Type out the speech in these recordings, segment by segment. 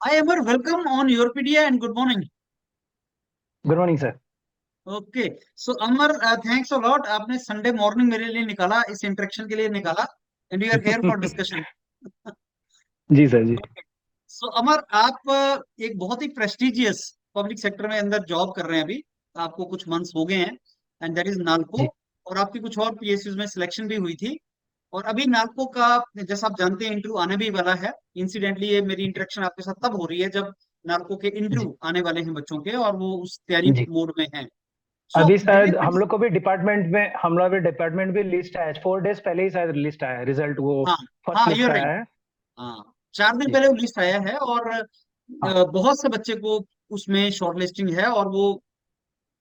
Hi Amar, welcome on Europedia and good morning. Good morning sir. Okay, so Amar, thanks a lot. आपने Sunday morning मेरे लिए निकाला, इस interaction के लिए निकाला, and we are here for discussion. जी सर जी। Okay. So अमर, आप एक बहुत ही प्रेस्टिजियस पब्लिक सेक्टर में अंदर जॉब कर रहे हैं अभी। आपको कुछ मंथ्स हो गए हैं, एंड दैट इज नालको। जी और आपकी कुछ और पीएसयूज में सिलेक्शन भी हुई थी। और अभी नालको का, जैसा आप जानते हैं, इंटरव्यू आने भी वाला है। इंसिडेंटली ये मेरी इंटरेक्शन आपके साथ तब हो रही है जब नालको के जी इंटरव्यू आने वाले हैं बच्चों के, और वो उस तैयारी जी। मोड में हैं। सो अभी डू शायद यू थिंक? हम लोग भी डिपार्टमेंट भी लिस्ट आया, 4 डेज पहले ही शायद लिस्ट आया, रिजल्ट वो हाँ, फर्स्ट हाँ, लिस्ट यूर राइट। आया है। हाँ, 4 दिन जी पहले वो लिस्ट आया है, और हाँ बहुत से बच्चे को उसमें शॉर्ट लिस्टिंग है, और वो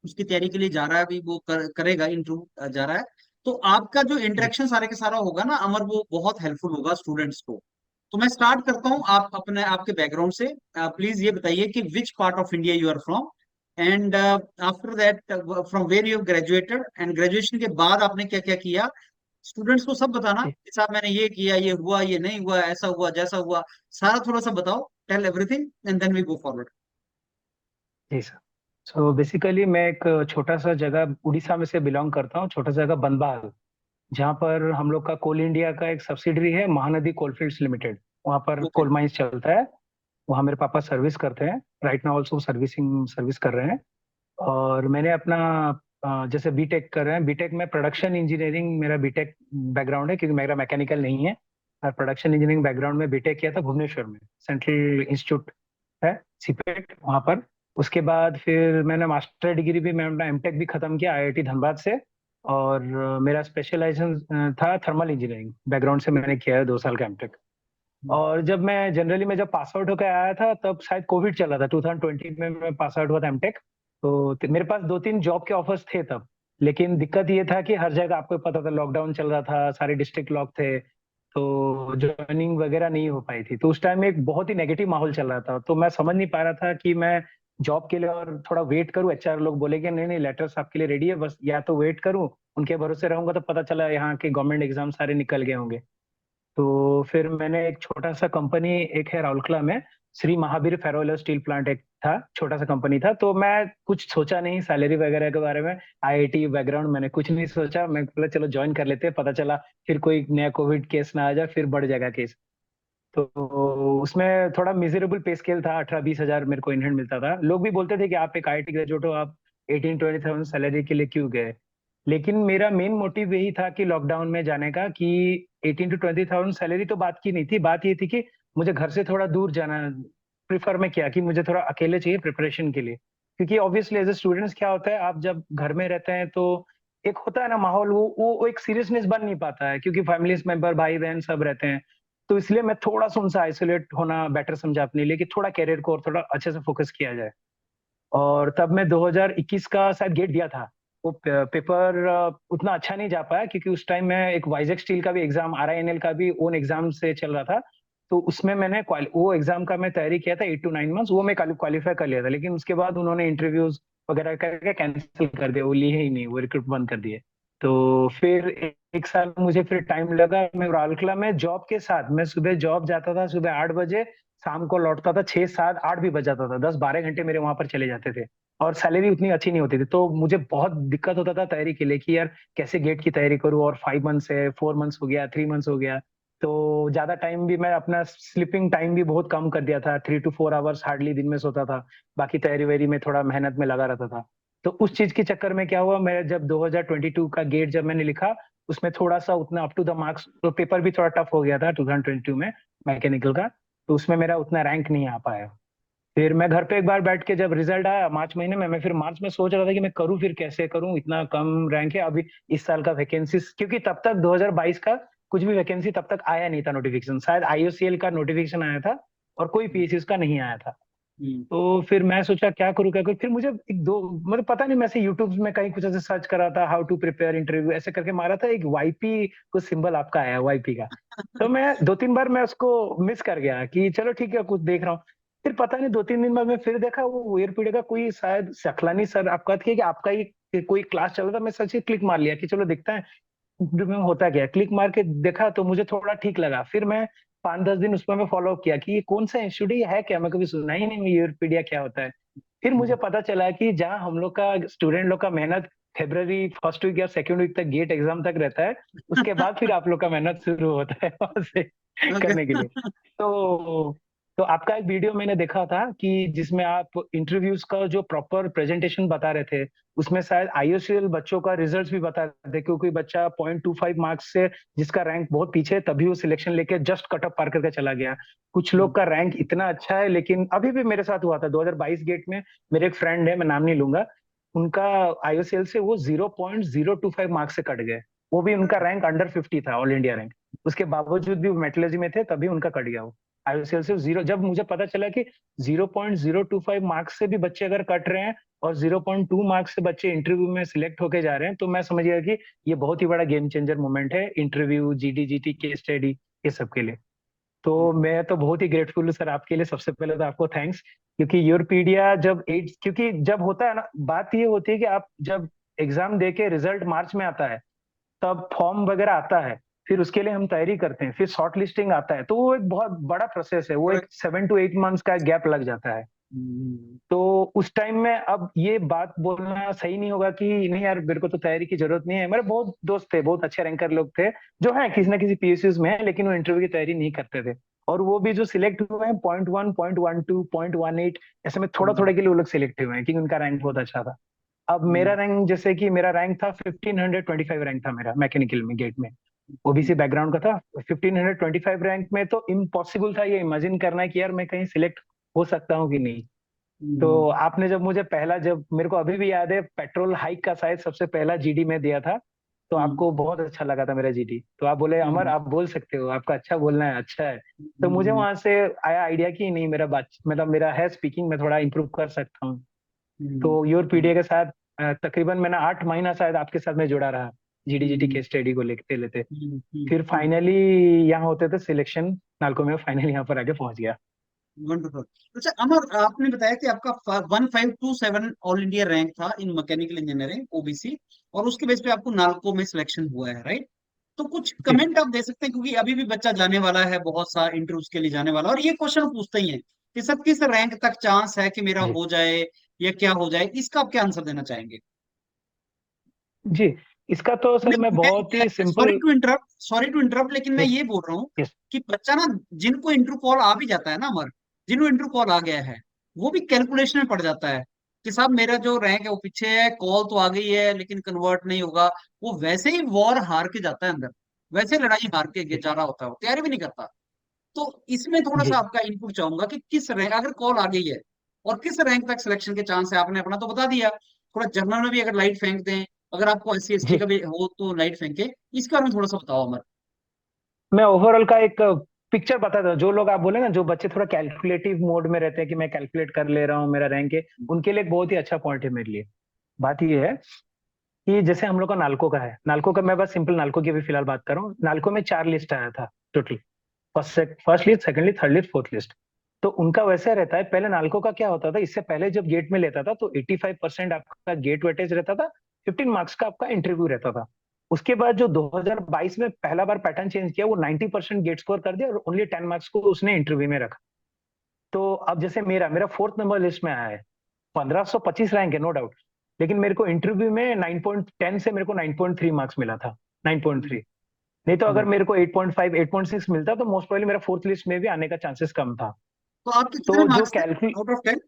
उसकी तैयारी के लिए जा रहा है। अभी वो करेगा, इंटरव्यू जा रहा है। तो आपका जो जी इंटरेक्शन सारे के सारा होगा ना अमर, वो बहुत हेल्पफुल होगा स्टूडेंट्स को। तो मैं स्टार्ट करता हूँ, आप अपने आपके बैकग्राउंड से प्लीज ये बताइए कि which part of India you are from, and after that from where you graduated, and graduation के बाद आपने क्या क्या किया। स्टूडेंट्स को सब बताना जी कि साहब मैंने ये किया, ये हुआ, ये नहीं हुआ, ऐसा हुआ, जैसा हुआ, सारा थोड़ा सा बताओ। Tell everything and then we go forward. जी सर। सो बेसिकली मैं एक छोटा सा जगह उड़ीसा में से बिलोंग करता हूँ, छोटा सा जगह बनबाल, जहाँ पर हम लोग का कोल इंडिया का एक सब्सिडरी है, महानदी कोलफील्ड्स लिमिटेड। वहाँ पर ओके। कोल माइंस चलता है। वहाँ मेरे पापा सर्विस करते हैं। राइट नाउ ऑल्सो सर्विस कर रहे हैं। और मैंने अपना जैसे बीटेक कर रहे हैं, बीटेक में प्रोडक्शन इंजीनियरिंग मेरा बीटेक बैकग्राउंड है, क्योंकि मेरा मैकेनिकल नहीं है। और प्रोडक्शन इंजीनियरिंग बैकग्राउंड में बीटेक किया था भुवनेश्वर में, सेंट्रल इंस्टीट्यूट है, सीपेट वहाँ पर। उसके बाद फिर मैंने मास्टर डिग्री भी, मैं अपना एमटेक भी खत्म किया आईआईटी धनबाद से। और मेरा स्पेशलाइजेशन था थर्मल इंजीनियरिंग बैकग्राउंड से, मैंने किया है 2 साल का एमटेक। और जब पास आउट होकर आया था, तब शायद कोविड चल रहा था, 2020 में मैं पास आउट हुआ था एमटेक। तो मेरे पास 2-3 जॉब के ऑफर्स थे तब। लेकिन दिक्कत ये था कि हर जगह आपको पता था लॉकडाउन चल रहा था, सारे डिस्ट्रिक्ट लॉक थे। तो ज्वाइनिंग वगैरह नहीं हो पाई थी। तो उस टाइम में एक बहुत ही नेगेटिव माहौल चल रहा था, तो मैं समझ नहीं पा रहा था कि मैं जॉब के लिए और थोड़ा वेट करूं। एचआर लोग बोले कि नहीं नहीं, लेटर्स आपके लिए रेडी है, बस या तो वेट करूं, उनके भरोसे रहूंगा। तो पता चला यहाँ के गवर्नमेंट एग्जाम सारे निकल गए होंगे। तो फिर मैंने एक छोटा सा कंपनी, एक है राउरकेला में, श्री महावीर फेरोलेर स्टील प्लांट, एक था, छोटा सा कंपनी था। तो मैं कुछ सोचा नहीं सैलरी वगैरह के बारे में, आईआईटी बैकग्राउंड, मैंने कुछ नहीं सोचा। मैं बोला चलो ज्वाइन कर लेते हैं, पता चला फिर कोई नया कोविड केस ना आ जाए, फिर बढ़ जाएगा केस। तो उसमें थोड़ा मिजरेबल पे स्केल था, 18-20 हजार मेरे को इन हैंड मिलता था। लोग भी बोलते थे कि आप एक आईआईटी ग्रेजुएट हो, आप 18-20 थाउजेंड सैलरी के लिए क्यों गए। लेकिन मेरा मेन मोटिव यही था कि लॉकडाउन में जाने का, कि 18-20 थाउजेंड सैलरी तो बात की नहीं थी, बात ये थी कि मुझे घर से थोड़ा दूर जाना प्रिफर मैं किया, कि मुझे थोड़ा अकेले चाहिए प्रिपरेशन के लिए। क्योंकि ऑब्वियसली एज ए स्टूडेंट्स क्या होता है, आप जब घर में रहते हैं तो एक होता है ना माहौल, वो एक सीरियसनेस बन नहीं पाता है, क्योंकि फैमिली मेंबर भाई बहन सब रहते हैं। तो इसलिए मैं थोड़ा सा उनसे आइसोलेट होना बेटर समझा अपने लिए, कि थोड़ा कैरियर को और थोड़ा अच्छे से फोकस किया जाए। और तब मैं 2021 का शायद गेट दिया था। वो पेपर उतना अच्छा नहीं जा पाया, क्योंकि उस टाइम मैं एक वाइजेक स्टील का भी एग्जाम, आरआईएनएल का भी ओन एग्जाम से चल रहा था। तो उसमें वो एग्जाम का मैं तैयारी किया था 8 to 9 मंथ्स, वो मैं क्वालिफाई कर लिया था। लेकिन उसके बाद उन्होंने इंटरव्यूज वगैरह करके कैंसिल कर दिया, वो लिए ही नहीं, वो रिक्रूट बंद कर दिए। तो फिर एक साल मुझे फिर टाइम लगा। मैं राउरकेला में जॉब के साथ, मैं सुबह जॉब जाता था सुबह 8 बजे, शाम को लौटता था 6, 7, 8 भी बज जाता था, 10, 12 घंटे मेरे वहां पर चले जाते थे। और सैलरी उतनी अच्छी नहीं होती थी, तो मुझे बहुत दिक्कत होता था तैयारी के लिए, कि यार कैसे गेट की तैयारी करूँ। और 5 मंथ्स है, 4 मंथ्स हो गया, 3 मंथ्स हो गया। तो ज्यादा टाइम भी, मैं अपना स्लीपिंग टाइम भी बहुत कम कर दिया था, 3 to 4 आवर्स हार्डली दिन में सोता था। बाकी तैयारी वैयारी में थोड़ा मेहनत में लगा रहता था। तो उस चीज के चक्कर में क्या हुआ, मैं जब 2022 का गेट जब मैंने लिखा, उसमें थोड़ा सा उतना अप टू द मार्क्स, तो पेपर भी थोड़ा टफ हो गया था 2022 में, मैकेनिकल का। तो उसमें मेरा उतना रैंक नहीं आ पाया। फिर मैं घर पे एक बार बैठ के, जब रिजल्ट आया मार्च महीने में, मैं फिर मार्च में सोच रहा था कि मैं करूँ, फिर कैसे करूँ, इतना कम रैंक है अभी इस साल का वैकेंसी, क्योंकि तब तक 2022 का कुछ भी वैकेंसी तब तक आया नहीं था नोटिफिकेशन, शायद आईओसीएल का नोटिफिकेशन आया था, और कोई पीएसयू का नहीं आया था। हम्म। तो फिर मैं सोचा क्या करूँ क्या करूँ। फिर मुझे एक दो, मतलब पता नहीं, मैं से यूट्यूब में कहीं कुछ ऐसे सर्च करा था, हाउ टू प्रिपेयर इंटरव्यू ऐसे करके मारा था, एक वाईपी को सिंबल आपका आया, वाईपी का। तो मैं 2-3 बार मैं उसको मिस कर गया, कि चलो ठीक है कुछ देख रहा हूँ। फिर पता नहीं 2-3 दिन बाद मैं फिर देखा, वो एयरपीडी का कोई शायद सकलानी सर आपका था, कि आपका ही कोई क्लास चल रहा था। मैं सच ही क्लिक मार लिया कि चलो देखता है इंटरव्यू में होता क्या है। क्लिक मार के देखा तो मुझे थोड़ा ठीक लगा। फिर मैं 5-10 दिन उसमें मैं फॉलो अप किया कि ये कौन सा इंस्टीट्यूट है, क्या मैं कभी सुना ही नहीं, यूरोपीडिया क्या होता है। फिर मुझे पता चला कि जहाँ हम लोग का स्टूडेंट लोग का मेहनत फरवरी फर्स्ट वीक या सेकंड वीक तक गेट एग्जाम तक रहता है, उसके बाद फिर आप लोग का मेहनत शुरू होता है वहां से ओके। करने के लिए। तो तो आपका एक वीडियो मैंने देखा था कि जिसमें आप इंटरव्यूज का जो प्रॉपर प्रेजेंटेशन बता रहे थे, उसमें शायद आईओसीएल बच्चों का रिजल्ट्स भी बता रहे थे, क्योंकि बच्चा 0.25 मार्क्स से जिसका रैंक बहुत पीछे है, तभी वो सिलेक्शन लेके जस्ट कट ऑफ पार करके चला गया। कुछ लोग का रैंक इतना अच्छा है, लेकिन अभी भी मेरे साथ हुआ था 2022 गेट में, मेरे एक फ्रेंड है, मैं नाम नहीं लूंगा, उनका आईओसीएल से वो 0.025 मार्क्स से कट गए। वो भी उनका रैंक अंडर 50 था, ऑल इंडिया रैंक, उसके बावजूद भी वो मेटलर्जी में थे, तभी उनका कट गया वो आईओसीएल से जीरो। जब मुझे पता चला कि 0.025 मार्क्स से भी बच्चे अगर कट रहे हैं और 0.2 मार्क्स से बच्चे इंटरव्यू में सिलेक्ट होके जा रहे हैं, तो मैं समझ गया कि ये बहुत ही बड़ा गेम चेंजर मोमेंट है interview, GD, GT, case study, ये सब के लिए। तो मैं तो बहुत ही ग्रेटफुल हूँ सर आपके लिए। सबसे पहले तो आपको थैंक्स, क्योंकि यूरोपीडिया जब एट, क्योंकि जब होता है ना, बात ये होती है कि आप जब एग्जाम दे के रिजल्ट मार्च में आता है, तब फॉर्म वगैरह आता है, फिर उसके लिए हम तैयारी करते हैं, फिर शॉर्ट लिस्टिंग आता है, तो वो एक बहुत बड़ा प्रोसेस है, वो एक 7 to 8 मंथ्स का गैप लग जाता है। तो उस टाइम में अब ये बात बोलना सही नहीं होगा कि नहीं यार मेरे को तो तैयारी की जरूरत नहीं है। मेरे बहुत दोस्त थे, बहुत अच्छे रैंकर लोग थे, जो है किसी ना किसी पीएसयूज में है, लेकिन वो इंटरव्यू की तैयारी नहीं करते थे। और वो भी जो सिलेक्ट हुए हैं 0.1, 0.12, 0.18, ऐसे में थोड़ा थोड़ा के लिए वो लोग सिलेक्ट हुए हैं, क्योंकि उनका रैंक बहुत अच्छा था। अब मेरा रैंक, जैसे कि मेरा रैंक था 1525 रैंक था मेरा मैकेनिकल में, गेट में, ओबीसी बैकग्राउंड का था। 1525 रैंक में तो इम्पॉसिबल था ये इमेजिन करना कि यार मैं कहीं सिलेक्ट हो सकता हूँ कि नहीं। तो आपने जब मुझे पहला, जब मेरे को अभी भी याद है, पेट्रोल हाइक का शायद सबसे पहला जीडी में दिया था, तो आपको बहुत अच्छा लगा था मेरा जीडी, तो आप बोले अमर आप बोल सकते हो, आपका अच्छा बोलना है, अच्छा है। तो मुझे वहां से आया आइडिया कि नहीं, मेरा बात मतलब मेरा है स्पीकिंग में थोड़ा इंप्रूव कर सकता हूँ। तो योर पीडीए के साथ तकरीबन मैंने 8 महीना शायद आपके साथ में जुड़ा रहा, जीडी जीटी के स्टडी को लेते लेते। फिर फाइनली यहाँ होते थे सिलेक्शन, नालको में फाइनली यहाँ पर आके पहुंच गया। वंडरफुल। अच्छा अमर, आपने बताया कि आपका 1527 ऑल इंडिया रैंक था इन मैकेनिकल इंजीनियरिंग ओबीसी, और उसके बेस पे आपको नालको में सिलेक्शन हुआ है, राइट? तो कुछ जी कमेंट आप दे सकते हैं, क्योंकि अभी भी बच्चा जाने वाला है, बहुत सा इंटरव्यूज के लिए जाने वाला है, और ये क्वेश्चन पूछते ही है कि सर किस रैंक तक चांस है कि मेरा जी हो जाए या क्या हो जाए, इसका आप क्या आंसर देना चाहेंगे? जी, इसका तो सर मैं बहुत मैं ही sorry simple. To interrupt, sorry to interrupt, लेकिन मैं यस ये बोल रहा हूँ यस। कि बच्चा ना, जिनको इंटरव्यू कॉल आ भी जाता है ना अमर, जिनको इंटरव्यू कॉल आ गया है, वो भी कैलकुलेशन में पड़ जाता है कि साहब मेरा जो रैंक है वो पीछे है, कॉल तो आ गई है लेकिन कन्वर्ट नहीं होगा। वो वैसे ही वॉर हार के जाता है अंदर, वैसे लड़ाई हार के जा रहा होता है, वो तैयारी भी नहीं करता। तो इसमें थोड़ा सा जी आपका इनपुट चाहूंगा कि किस रैंक, अगर कॉल आ गई है, और किस रैंक तक सिलेक्शन के चांस है। आपने अपना तो बता दिया, थोड़ा जनरल में भी अगर लाइट फेंक दें, अगर आपको एससी एसटी जी, का भी हो तो लाइट फेंके, इसके बारे में थोड़ा सा बताओ अमर। मैं ओवरऑल का एक पिक्चर बताता हूँ। जो लोग आप बोले ना, जो बच्चे थोड़ा कैलकुलेटिव मोड में रहते हैं कि मैं कैलकुलेट कर ले रहा हूँ मेरा रैंक है, उनके लिए एक बहुत ही अच्छा पॉइंट है मेरे लिए। बात ये है कि जैसे हम लोग का नालको का है, नालको का मैं बस सिंपल नालको की अभी फिलहाल बात कर रहा हूँ। नालको में 4 लिस्ट आया था total, first list, second list, third list, fourth list. तो उनका वैसे रहता है, पहले नालको का क्या होता था, इससे पहले जब गेट में लेता था तो 85% आपका गेट वेटेज रहता था, 15 मार्क्स का आपका इंटरव्यू रहता था। उसके बाद जो 2022 में पहला बार पैटर्न चेंज किया, वो 90% गेट स्कोर कर दिया और ओनली 10 मार्क्स को उसने इंटरव्यू में रखा। तो अब जैसे मेरा मेरा फोर्थ नंबर लिस्ट में आया है, 1525 रैंक है नो डाउट, लेकिन मेरे को इंटरव्यू में 9.10 से मेरे को 9.3 मार्क्स मिला था, 9.3। नहीं तो अगर हम्म। मेरे को 8.5, 8.6 मिलता तो मोस्ट प्रोबेबली मेरा फोर्थ लिस्ट में भी आने का चांसेस कम था। तो आपके कितने तो जो मार्क्स थे calculate out of 10?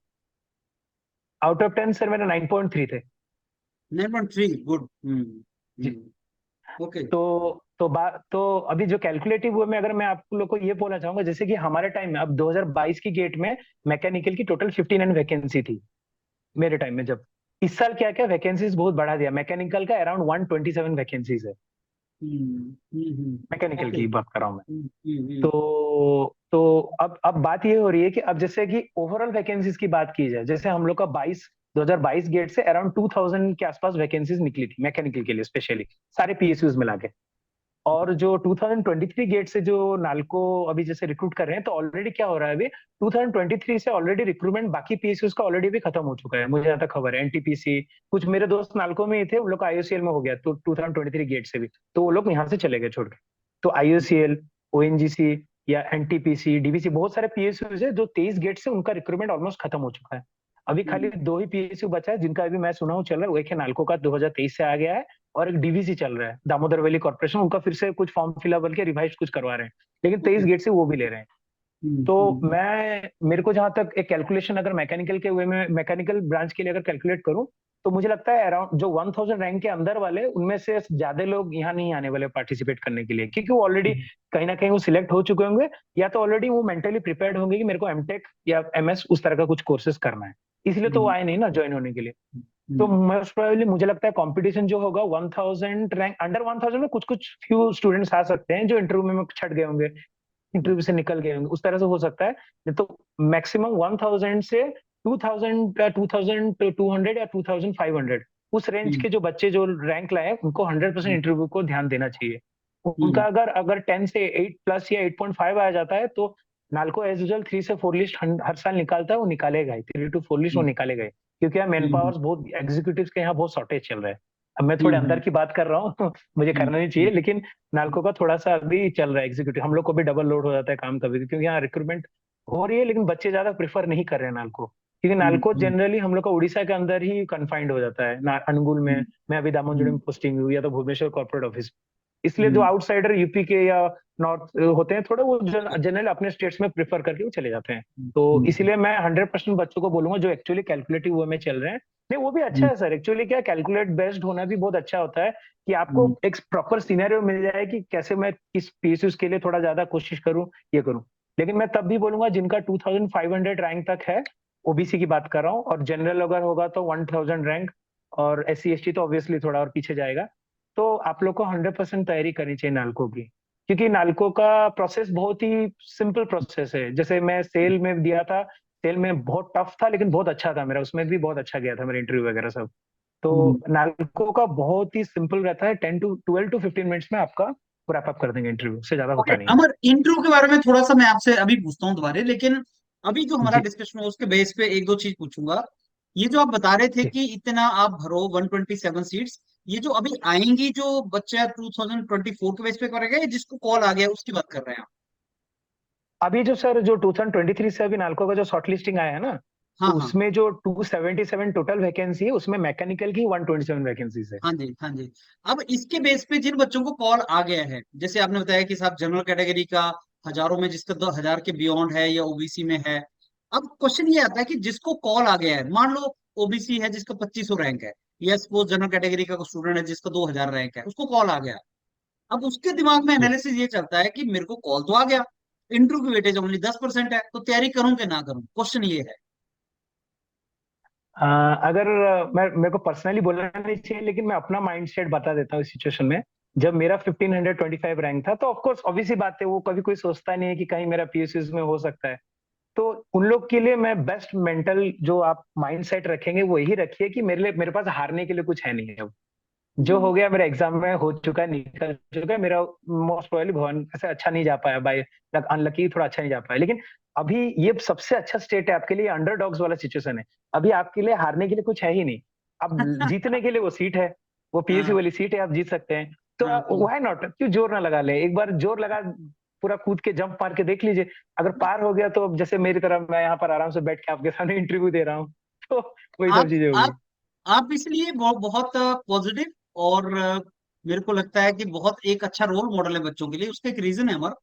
Out of 10 sir मेरा 9.3 थे। 9.3, गुड। जी। ओके। तो अभी जो कैलकुलेटिव वे में अगर मैं आप लोग को ये बोलना चाहूंगा, जैसे कि हमारे टाइम में, अब 2022 की गेट में मैकेनिकल की टोटल 59 वैकेंसी थी मेरे टाइम में। जब इस साल क्या क्या वैकेंसीज बहुत बढ़ा दिया, मैकेनिकल का अराउंड 127 वैकेंसीज है, मैकेनिकल ओके। की बात कर रहा हूँ मैं। तो अब बात ये हो रही है कि अब जैसे कि ओवरऑल वैकेंसीज की बात की जाए, जैसे हम लोग का 2022 गेट से अराउंड 2000 के आसपास वैकेंसीज निकली थी मैकेनिकल के लिए स्पेशली, सारे पीएसयूज मिला के। और जो 2023 गेट से जो नालको अभी जैसे रिक्रूट कर रहे हैं, तो ऑलरेडी क्या हो रहा है अभी, 2023 से ऑलरेडी रिक्रूटमेंट बाकी पीएसयूज का ऑलरेडी भी खत्म हो चुका है, मुझे जहाँ तक खबर है। एनटीपीसी, कुछ मेरे दोस्त नालको में ही थे, उन लोग का आईओसीएल में हो गया, तो 2023 गेट से भी तो वो लोग यहाँ से चले गए छोड़ के। तो आईओसीएल, ओएनजीसी, या एनटीपीसी, डीवीसी, बहुत सारे पीएसयू है जो 23 गेट से उनका रिक्रूटमेंट ऑलमोस्ट खत्म हो चुका है। अभी खाली 2 ही पीएसयू बचा है जिनका अभी मैं सुना हूँ चल रहा है। वो एक है नालको का 2023 से आ गया है, और एक डीवीसी चल रहा है, दामोदर वैली कॉर्पोरेशन, उनका फिर से कुछ फॉर्म फिलअप करके रिवाइज कुछ करवा रहे हैं, लेकिन 23 गेट से वो भी ले रहे हैं। तो मैं, मेरे को जहां तक एक कैलकुलेशन अगर मैकेनिकल के वे में, मैकेनिकल ब्रांच के लिए अगर कैलकुलेट करूं, तो मुझे लगता है अराउंड जो 1000 रैंक के अंदर वाले, उनमें से ज्यादा लोग यहाँ नहीं आने वाले पार्टिसिपेट करने के लिए, क्योंकि वो ऑलरेडी कहीं ना कहीं वो सिलेक्ट हो चुके होंगे, या तो ऑलरेडी वो मेंटली प्रिपेयर्ड होंगे कि मेरे को एमटेक या एमएस उस तरह का कुछ कोर्सेज करना है, इसलिए तो वो आए नहीं ना ज्वाइन होने के लिए। तो मोस्ट प्रोबेबली मुझे लगता है कंपटीशन जो होगा 1000 रैंक, अंडर 1000 में कुछ कुछ फ्यू स्टूडेंट्स आ सकते हैं जो इंटरव्यू में छट गए होंगे, इंटरव्यू से निकल गए होंगे, उस तरह से हो सकता है। नहीं तो मैक्सिमम 1000 से 2000, 2200 या 2500, उस रेंज के जो बच्चे जो रैंक लाए उनको 100% इंटरव्यू को ध्यान देना चाहिए। उनका अगर अगर 10 से 8 प्लस या 8.5 आ जाता है, तो नालको एज यूजल 3 से 4 लिस्ट हर साल निकालता है, वो निकालेगा ही, 3 to 4 लिस्ट वो निकालेगा ही, क्योंकि यहाँ मैन पावर्स बहुत, एग्जीक्यूटिव के यहाँ बहुत शॉर्टेज चल रहा है। अब मैं थोड़े अंदर की बात कर रहा हूँ मुझे करना नहीं चाहिए, लेकिन नालको का थोड़ा सा अभी चल रहा है एग्जीक्यूटिव, हम लोग को भी डबल लोड हो जाता है काम कभी, क्योंकि यहाँ रिक्रूटमेंट हो रही है, लेकिन बच्चे ज्यादा प्रेफर नहीं कर रहे हैं नालको, क्योंकि नालको जनरली हम लोग का उड़ीसा के अंदर ही कन्फाइंड हो जाता है, अनुगुल में, मैं अभी दामोदर में पोस्टिंग हुई, या तो भुवनेश्वर कॉर्पोरेट ऑफिस, इसलिए जो आउटसाइडर यूपी के या नॉर्थ होते हैं थोड़े, वो जनरली अपने स्टेट्स में प्रेफर करके वो चले जाते हैं। तो इसीलिए मैं 100% बच्चों को बोलूंगा जो एक्चुअली कैलकुलेटिव वे में चल रहे हैं, नहीं वो भी अच्छा है सर, एक्चुअली क्या कैलकुलेट बेस्ड होना भी बहुत अच्छा होता है, कि आपको एक प्रॉपर सिनेरियो मिल जाए कि कैसे मैं किस पीएसयूज के लिए थोड़ा ज्यादा कोशिश करूं, ये करूं। लेकिन मैं तब भी बोलूंगा जिनका 2500 रैंक तक है, ओबीसी की बात कर रहा हूँ, और जनरल अगर होगा तो 1000 रैंक, और SC ST तो ऑब्वियसली थोड़ा और पीछे जाएगा। तो आप लोग को 100% तैयारी करनी चाहिए नालको की, क्योंकि नालको का प्रोसेस बहुत ही सिंपल प्रोसेस है। जैसे मैं सेल में दिया था, सेल में बहुत टफ था लेकिन बहुत अच्छा था मेरा, उसमें भी बहुत अच्छा गया था मेरा इंटरव्यू वगैरह सब। तो नालको का बहुत ही सिंपल रहता है, 12 to 15 मिनट्स में आपका रैप अप कर देंगे इंटरव्यू, से ज्यादा ओके होता नहीं है। अमर, इंटरव्यू के बारे में थोड़ा सा मैं आपसे अभी पूछता हूँ दोबारा, लेकिन अभी जो हमारा जी डिस्कशन है उसके बेस पे एक दो चीज पूछूंगा। ये जो आप बता रहे थे जी। कि इतना आप भरो 127 सीट्स, ये जो अभी आएंगी जो बच्चा 2024 के बेस पे करेगा, या जिसको कॉल आ गया उसकी बात कर रहे हैं आप? अभी जो सर जो 2023 से अभी नालको का जो शॉर्ट लिस्टिंग आया है ना, हाँ तो हाँ। उसमें जो 277 टोटल वैकेंसी है, उसमें मैकेनिकल की 127 वैकेंसीज है। हाँ जी हाँ जी। अब इसके बेस पे जिन बच्चों को कॉल आ गया है, जैसे आपने बताया कि साहब जनरल कैटेगरी का हजारों में जिसका 2000 के बियॉन्ड है या ओबीसी में है। अब क्वेश्चन ये आता है कि जिसको कॉल आ गया है, मान लो ओबीसी है जिसका 2500 रैंक है, या सपोज जनरल कैटेगरी का स्टूडेंट है जिसका 2000 रैंक है, उसको कॉल आ गया। अब उसके दिमाग में जी। एनालिसिस ये चलता है कि मेरे को कॉल तो आ गया, इंटरव्यू की वेटेज ओनली 10% है, तो तैयारी करूं कि ना करूं, क्वेश्चन ये है। अगर मैं, मेरे को पर्सनली बोलना नहीं चाहिए, लेकिन मैं अपना माइंड सेट बता देता हूँ इस सिचुएशन में। जब मेरा 1525 रैंक था, तो ऑफ कोर्स ऑब्वियस सी बात है, वो कभी कोई सोचता नहीं है कि कहीं मेरा पीएसयूज में हो सकता है। तो उन लोग के लिए मैं बेस्ट मेंटल जो आप माइंड सेट रखेंगे वो यही रखिए कि मेरे लिए, मेरे पास हारने के लिए कुछ है नहीं है। जो हो गया मेरा एग्जाम में हो चुका है, निकल चुका है मेरा। मोस्ट प्रोबेबली भवन ऐसे अच्छा नहीं जा पाया, बाय अनलकी थोड़ा अच्छा नहीं जा पाया, लेकिन अभी ये सबसे अच्छा स्टेट है आपके लिए, अंडरडॉग्स वाला सिचुएशन है। अभी आपके लिए हारने के लिए कुछ है ही नहीं। अब जीतने के लिए वो सीट है, वो पीएसयू हाँ वाली सीट है, आप जीत सकते हैं। हाँ। तो व्हाई नॉट, क्यों जोर ना लगा ले, एक बार जोर लगा, पूरा कूद के जंप मार के देख लीजिए। अगर पार हो गया तो जैसे मेरी तरह मैं यहाँ पर आराम से बैठ के आपके सामने इंटरव्यू दे रहा हूँ तो वही सब आप चीजें होगी। आप आप इसलिए बहुत पॉजिटिव, और मेरे को लगता है कि बहुत एक अच्छा रोल मॉडल है बच्चों के लिए। उसका एक रीजन है अमर,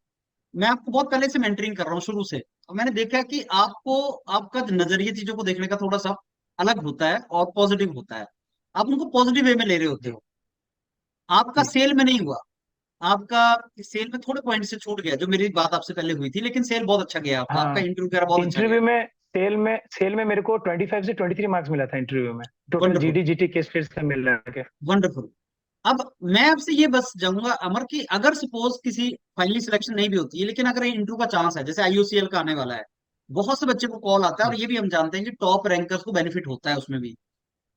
मैं आपको बहुत पहले से मेंटरिंग कर रहा हूँ शुरू से, और मैंने देखा कि आपको, आपका नजरिया चीजों को देखने का थोड़ा सा अलग होता है और पॉजिटिव होता है। आप उनको पॉजिटिव वे में ले रहे होते जी हो। आपका जी। सेल में नहीं हुआ, आपका सेल में थोड़े पॉइंट से छूट गया, जो मेरी बात आपसे पहले हुई थी, लेकिन सेल बहुत अच्छा गया आपका, आपका हाँ, इंटरव्यू वगैरह बहुत अच्छा गया। इंटरव्यू में, सेल में मेरे को 25 से 23 मार्क्स मिला था इंटरव्यू में, total wonderful, GD GT case studies का मिल रहा है। वंडरफुल। अब मैं आपसे ये बस जाऊंगा अमर, कि अगर सपोज किसी फाइनली सिलेक्शन नहीं भी होती है, लेकिन अगर इंटरव्यू का चांस है, जैसे आईयूसीएल का आने वाला है, बहुत से बच्चे को कॉल आता है, और जी ये भी हम जानते हैं कि टॉप रैंकर्स को बेनिफिट होता है उसमें भी।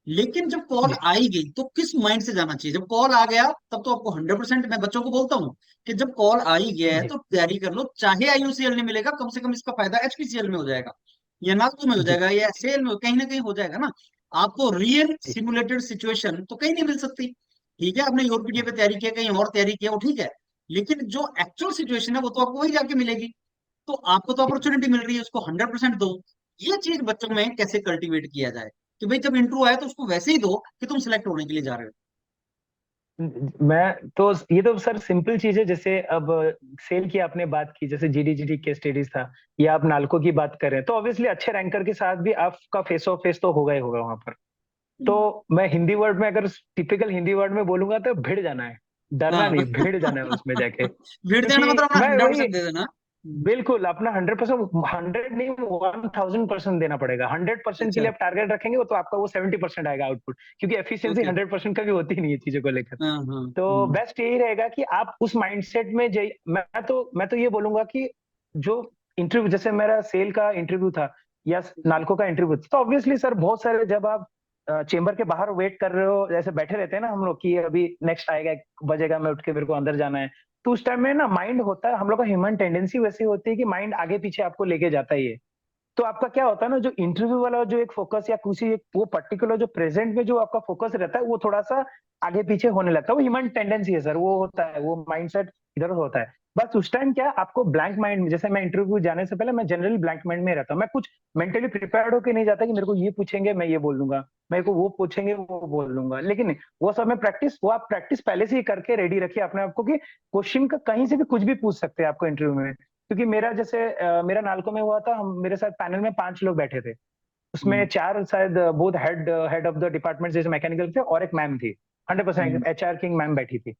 लेकिन जब कॉल जी आई गई तो किस माइंड से जाना चाहिए? जब कॉल आ गया तब तो आपको 100%, मैं बच्चों को बोलता हूँ कि जब कॉल आ ही गया है जी तो तैयारी कर लो, चाहे आईयूसीएल नहीं मिलेगा, कम से कम इसका फायदा एचपीसीएल में हो जाएगा, या नागपुर में हो जी जाएगा, या सेल में कहीं ना कहीं हो जाएगा ना। आपको रियल जी। सिमुलेटेड सिचुएशन तो कहीं नहीं मिल सकती। ठीक है, आपने यूरोपीडिया पे तैयारी किया, कहीं और तैयारी किया, वो ठीक है, लेकिन जो एक्चुअल सिचुएशन है वो तो आपको वही जाके मिलेगी। तो आपको तो अपॉर्चुनिटी मिल रही है, उसको 100% दो। ये चीज बच्चों में कैसे कल्टीवेट किया जाए कि भाई जब इंटरव्यू आए तो उसको वैसे ही दो कि तुम सिलेक्ट होने के लिए जा रहे हो। मैं तो ये तो सर सिंपल चीज है। जैसे अब सेल की आपने बात की, जैसे जीडी केस स्टडीज था, या आप नालको की बात करें, तो ऑब्वियसली अच्छे रैंकर के साथ भी आपका फेस ऑफ फेस तो होगा ही होगा वहां पर। तो हम्म। मैं हिंदी वर्ड में, अगर टिपिकल हिंदी वर्ड में बोलूंगा, तो भिड़ जाना है, डरना हाँ। नहीं, भिड़ जाना है उसमें जाके। भीड़ देना क्योंकि मतलब अपना मैं हंड्रेड वही, परसेंट दे देना। बिल्कुल अपना 100%, 100 नहीं, 1000% देना पड़ेगा। 100% के अच्छा। लिए आप टारगेट रखेंगे, वो तो आपका वो 70% आएगा आउटपुट, क्योंकि एफिशिएंसी ओके। 100% कभी होती नहीं है चीजों को लेकर। हाँ हाँ। तो बेस्ट यही रहेगा कि आप उस माइंडसेट में जाइए। मैं तो ये बोलूंगा कि जो इंटरव्यू, जैसे मेरा सेल का इंटरव्यू था या नालको का इंटरव्यू था, तो ऑब्वियसली सर बहुत सारे, जब आप चेंबर के बाहर वेट कर रहे हो, जैसे बैठे रहते हैं ना हम लोग कि अभी नेक्स्ट आएगा, 1 बजेगा, मैं उठ के मेरे को अंदर जाना है, तो उस टाइम में ना माइंड होता है, हम लोग का ह्यूमन टेंडेंसी वैसी होती है कि माइंड आगे पीछे आपको लेके जाता ही है। तो आपका क्या होता है ना, जो इंटरव्यू वाला जो एक फोकस, या किसी वो पर्टिकुलर जो प्रेजेंट में जो आपका फोकस रहता है, वो थोड़ा सा आगे पीछे होने लगता है। वो ह्यूमन टेंडेंसी है सर, वो होता है, वो माइंडसेट इधर होता है। बस उस टाइम क्या, आपको ब्लैंक माइंड में, जैसे मैं इंटरव्यू जाने से पहले मैं जनरली ब्लैंक माइंड में रहता हूँ। मैं कुछ मेंटली प्रिपेयर्ड होकर नहीं जाता कि मेरे को ये पूछेंगे मैं ये बोल दूंगा, मेरे को वो पूछेंगे वो बोल दूंगा। लेकिन वो सब में प्रैक्टिस, वो आप प्रैक्टिस पहले से ही करके रेडी रखिए अपने आप को कि क्वेश्चन का कहीं से भी कुछ भी पूछ सकते हैं आपको इंटरव्यू में। क्योंकि मेरा जैसे मेरा नालको में हुआ था, हम मेरे साथ पैनल में 5 लोग बैठे थे। उसमें 4 शायद बहुत head head of the department जैसे मैकेनिकल थे, और एक मैम थी, 100% एचआर किंग मैम बैठी थी।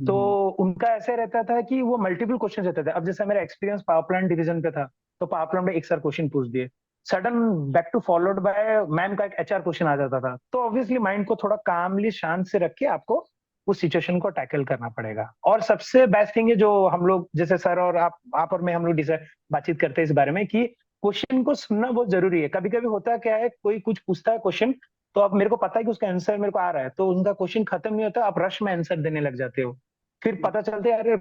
तो उनका ऐसे रहता था कि वो मल्टीपल क्वेश्चन रहते थे। अब जैसे मेरा एक्सपीरियंस पावर प्लांट डिवीजन पे था, तो पावर प्लांट में एक सर क्वेश्चन पूछ दिए, sudden back to followed by ma'am का एक एचआर क्वेश्चन आ जाता था। तो ऑब्वियसली माइंड को थोड़ा कामली शांत से रख के आपको उस सिचुएशन को टैकल करना पड़ेगा। और सबसे बेस्ट थिंग है जो हम लोग, जैसे सर और आप और मैं, हम लोग बातचीत करते हैं इस बारे में कि क्वेश्चन को सुनना बहुत जरूरी है। कभी कभी होता क्या है, कोई कुछ पूछता है क्वेश्चन, तो अब मेरे को पता है कि उसका आंसर मेरे को आ रहा है, तो उनका क्वेश्चन खत्म नहीं होता, आप रश में आंसर देने लग जाते हो। फिर पता चलता है, अरे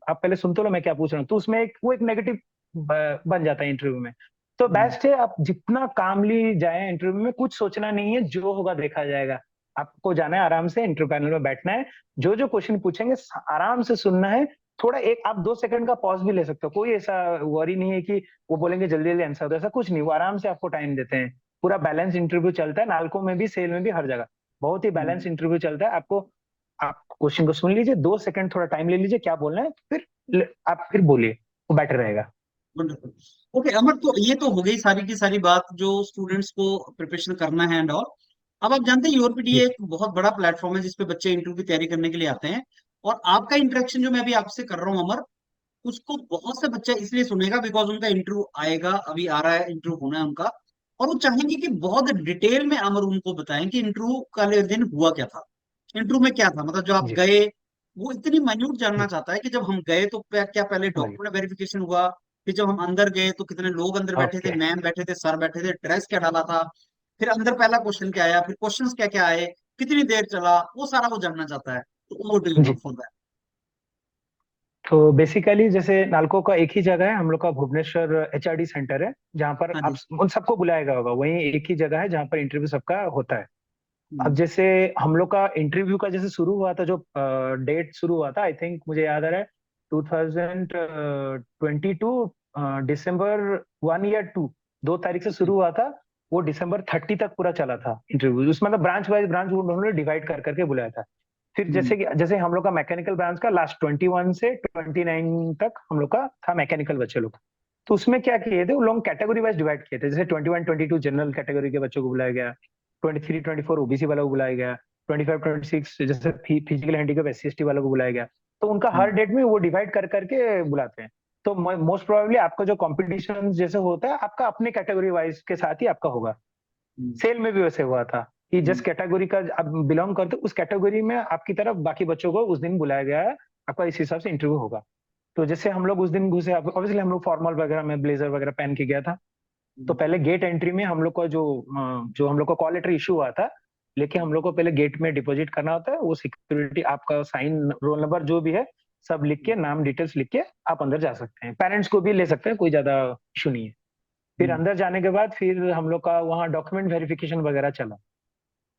आप पहले सुन तो लो मैं क्या पूछ रहा हूँ, तो उसमें एक नेगेटिव बन जाता है इंटरव्यू में। तो बेस्ट है आप जितना कामली जाए इंटरव्यू में, कुछ सोचना नहीं है, जो होगा देखा जाएगा। आपको जाना है आराम से, इंटरव्यू पैनल में बैठना है, जो जो क्वेश्चन पूछेंगे आराम से सुनना है। थोड़ा एक आप 2 सेकंड का पॉज भी ले सकते हो, कोई ऐसा वरी नहीं है कि वो बोलेंगे जल्दी जल्दी आंसर दो, ऐसा कुछ नहीं, वो आराम से आपको टाइम देते हैं। पूरा बैलेंस इंटरव्यू चलता है, नालको में भी, सेल में भी, हर जगह बहुत ही बैलेंस इंटरव्यू चलता है। आपको, आप क्वेश्चन को सुन लीजिए, 2 सेकंड थोड़ा टाइम ले लीजिए क्या बोलना है, फिर आप फिर बोलिए, वो बेटर रहेगा। वंडरफुल। ओके अमर, तो ये तो हो गई सारी की सारी बात जो स्टूडेंट्स को प्रिपरेशन करना है एंड ऑल। अब आप जानते हैं यूआरपीटी जी एक बहुत बड़ा प्लेटफॉर्म है जिसपे बच्चे इंटरव्यू की तैयारी करने के लिए आते हैं। और आपका इंटरेक्शन जो मैं अभी आपसे कर रहा हूँ अमर, उसको बहुत से बच्चे इसलिए सुनेगा बिकॉज उनका इंटरव्यू आएगा, अभी आ रहा है, इंटरव्यू होना है उनका। और वो चाहेंगे कि बहुत डिटेल में अमर उनको बताएं कि इंटरव्यू वाले दिन हुआ क्या था, इंटरव्यू में क्या था, मतलब जो आप जी गए। वो इतनी माइन्यूट जानना जी, चाहता है कि जब हम गए तो क्या क्या पहले वही। डॉक्यूमेंट वेरिफिकेशन हुआ, फिर जब हम अंदर गए तो कितने लोग अंदर बैठे थे, ओके मैम बैठे थे, सर बैठे थे, ड्रेस क्या डाला था, फिर अंदर पहला क्वेश्चन क्या आया, फिर क्वेश्चंस क्या क्या आए, कितनी देर चला, वो सारा वो जानना चाहता है। तो वो डू यू जी। For that? तो बेसिकली जैसे नालको का एक ही जगह है, हम लोग का भुवनेश्वर एचआरडी सेंटर है, जहाँ पर हाँ आप जी। उन सबको बुलाया गया होगा, वहीं एक ही जगह है जहाँ पर इंटरव्यू सबका होता है। अब हम्म, जैसे हम लोग का इंटरव्यू का जैसे शुरू हुआ था, जो डेट शुरू हुआ था, आई थिंक मुझे याद आ रहा है 2022 December 1 या 2, 2 तारीख से शुरू हुआ था। वो December 30 तक पूरा चला था इंटरव्यू। उसमें मतलब ब्रांच वाइज ब्रांच उन्होंने डिवाइड कर करके बुलाया था। फिर हम्म, जैसे हम लोग का मैकेनिकल ब्रांच का लास्ट 21 से 29 तक हम लोग का था मैकेनिकल बच्चे लोग। तो उसमें क्या किए थे, वो लोग कैटेगरी वाइज डिवाइड किए थे। जैसे 21 22 जनरल कैटेगरी के बच्चों को बुलाया गया, 23 24 ओबीसी वालों को बुलाया गया, 25 26 जैसे फिजिकल हैंडीकैप SC ST वालों को बुलाया गया। तो उनका हम्म, हर डेट में वो डिवाइड कर करके बुलाते हैं। तो मोस्ट प्रोबेबली आपका जो कंपटीशन जैसे होता है, आपका अपने कैटेगरी वाइज के साथ ही आपका होगा। हम्म, सेल में भी वैसे हुआ था कि हम्म, जिस कैटेगरी का आप बिलोंग करते हो, उस कैटेगरी में आपकी तरफ बाकी बच्चों को उस दिन बुलाया गया है, आपका इस हिसाब से इंटरव्यू होगा। तो जैसे हम लोग उस दिन घुसे, ऑब्वियसली हम लोग फॉर्मल वगैरह में ब्लेजर वगैरह पहन के गया था। तो हम्म, पहले गेट एंट्री में हम लोग का जो हम लोग का कॉल लेटर इशू हुआ था, लेकिन हम लोग को पहले गेट में डिपॉजिट करना होता है। वो सिक्योरिटी आपका साइन, रोल नंबर जो भी है, सब लिख के, नाम डिटेल्स लिख के आप अंदर जा सकते हैं। पेरेंट्स को भी ले सकते हैं, कोई ज्यादा इशू नहीं है। फिर हम्म, अंदर जाने के बाद फिर हम लोग का वहाँ डॉक्यूमेंट वेरिफिकेशन वगैरह चला।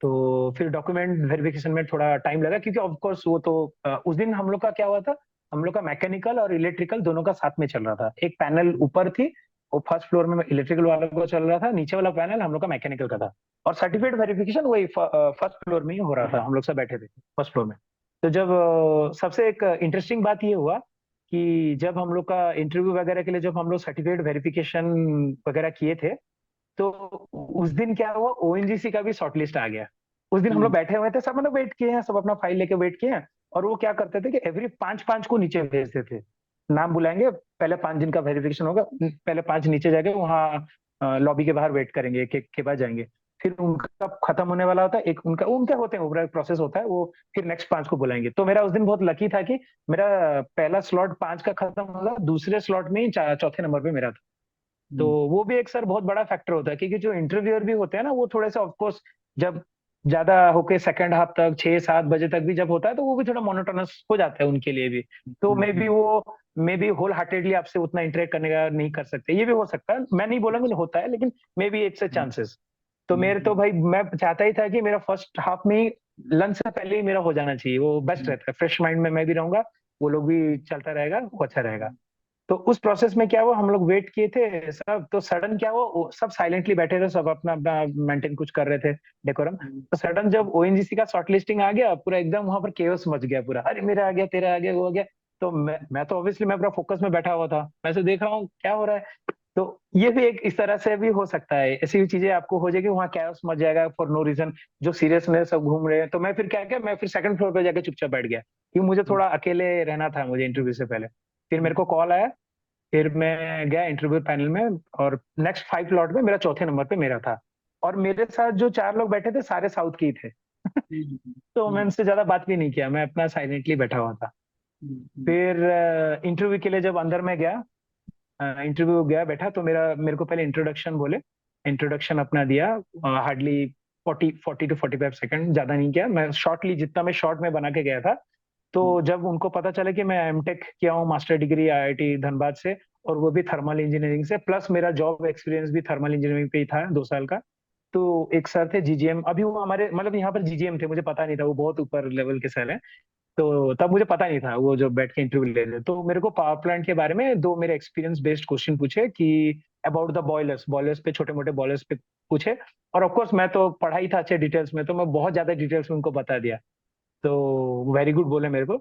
तो फिर डॉक्यूमेंट वेरिफिकेशन में थोड़ा टाइम लगा, क्योंकि ऑफ कोर्स वो तो उस दिन हम लोग का क्या हुआ था, हम लोग का मैकेनिकल और इलेक्ट्रिकल दोनों का साथ में चल रहा था। एक पैनल ऊपर थी, वो फर्स्ट फ्लोर में इलेक्ट्रिकल वाला को चल रहा था, नीचे वाला पैनल हम लोग का मैकेनिकल का था। और सर्टिफिकेट वेरिफिकेशन वही फर्स्ट फ्लोर में ही हो रहा था, हम लोग सब बैठे थे फर्स्ट फ्लोर में। तो जब सबसे एक इंटरेस्टिंग बात ये हुआ कि जब हम लोग का इंटरव्यू वगैरह के लिए जब हम लोग सर्टिफिकेट वेरिफिकेशन वगैरह किए थे, तो उस दिन क्या हुआ, ओएनजीसी का भी शॉर्टलिस्ट आ गया। उस दिन हम लोग हम्म, बैठे हुए थे, सब मतलब वेट किए हैं, सब अपना फाइल लेके वेट किए हैं। और वो क्या करते थे कि एवरी पांच पांच को नीचे भेजते थे, नाम बुलाएंगे, पहले 5 दिन का वेरिफिकेशन होगा, पहले 5 नीचे जाके वहाँ लॉबी के बाहर वेट करेंगे, एक एक के बाद जाएंगे। फिर उनका खत्म होने वाला होता है, एक उनका उनके होते हैं, पूरा प्रोसेस होता है वो, फिर नेक्स्ट 5 को बुलाएंगे। तो मेरा उस दिन बहुत लकी था कि मेरा पहला स्लॉट 5 का खत्म होगा, दूसरे स्लॉट में ही चौथे नंबर पे मेरा था। तो हम्म, वो भी एक सर बहुत बड़ा फैक्टर होता है, क्योंकि जो इंटरव्यूअर भी होते हैं ना, वो थोड़े से ऑफकोर्स जब ज्यादा होके सेकंड हाफ तक 6-7 बजे तक भी जब होता है, तो वो भी थोड़ा मोनोटोनस हो जाता है उनके लिए भी। तो हम्म, मे बी होल हार्टेडली आपसे उतना इंटरेक्ट करने का नहीं कर सकते, ये भी हो सकता है, मैं नहीं बोलूंगा होता है, लेकिन may be it's a chances. तो मेरे तो भाई मैं चाहता ही था कि मेरा फर्स्ट हाफ में ही लंच से पहले ही मेरा हो जाना चाहिए, वो बेस्ट रहता है, फ्रेश माइंड में मैं भी रहूंगा, वो लोग भी चलता रहेगा, वो अच्छा रहेगा। तो उस प्रोसेस में क्या हुआ, हम लोग वेट किए थे सब, तो सडन क्या हुआ, सब साइलेंटली बैठे थे, सब अपना अपना मेंटेन कुछ कर रहे थे, डेकोरम। तो सडन जब ओएनजीसी का शॉर्टलिस्टिंग आ गया, पूरा एकदम वहां पर केओस मच गया पूरा, अरे मेरा आ गया, तेरा आ गया, वो आ गया। तो मैं तो ऑब्वियसली मैं पूरा फोकस में बैठा हुआ था, मैं तो देख रहा हूँ क्या हो रहा है। तो ये भी एक इस तरह से भी हो सकता है, ऐसी भी चीजें आपको हो जाएगी, वहाँ कैओस मच जाएगा फॉर नो रीजन, जो सीरियसनेस सब घूम रहे हैं। तो मैं फिर क्या किया, मैं फिर सेकंड फ्लोर पे जाके चुपचाप बैठ गया, क्योंकि मुझे थोड़ा अकेले रहना था, मुझे इंटरव्यू से पहले। फिर मेरे को कॉल आया, फिर मैं गया इंटरव्यू पैनल में, और नेक्स्ट 5 लॉट में मेरा चौथे नंबर पे मेरा था। और मेरे साथ जो 4 लोग बैठे थे, सारे साउथ के ही थे। तो मैं उनसे ज्यादा बात भी नहीं किया, मैं अपना साइलेंटली बैठा हुआ था। फिर इंटरव्यू के लिए जब अंदर में गया, इंटरव्यू गया बैठा, तो मेरे को पहले इंट्रोडक्शन बोले, इंट्रोडक्शन अपना दिया, हार्डली 40 to 45 सेकंड, ज्यादा नहीं किया, मैं शॉर्टली जितना मैं शॉर्ट में बना के गया था। तो जब उनको पता चला कि मैं एमटेक किया हूँ, मास्टर डिग्री आईआईटी धनबाद से, और वो भी थर्मल इंजीनियरिंग से, प्लस मेरा जॉब एक्सपीरियंस भी थर्मल इंजीनियरिंग पे ही था 2 साल का। तो एक सर थे जीजीएम, अभी वो हमारे मतलब यहाँ पर जीजीएम थे, मुझे पता नहीं था, वो बहुत ऊपर लेवल के सर हैं। तो तब मुझे पता नहीं था, वो जो बैठ के इंटरव्यू ले रहे, तो मेरे को पावर प्लांट के बारे में दो मेरे एक्सपीरियंस बेस्ड क्वेश्चन पूछे कि अबाउट द बॉयलर्स, बॉयलर्स पे, छोटे मोटे बॉयलर्स पे पूछे। और ऑफ कोर्स मैं तो पढ़ा ही था अच्छे डिटेल्स में, तो मैं बहुत ज्यादा डिटेल्स में उनको बता दिया। तो वेरी गुड बोले मेरे को।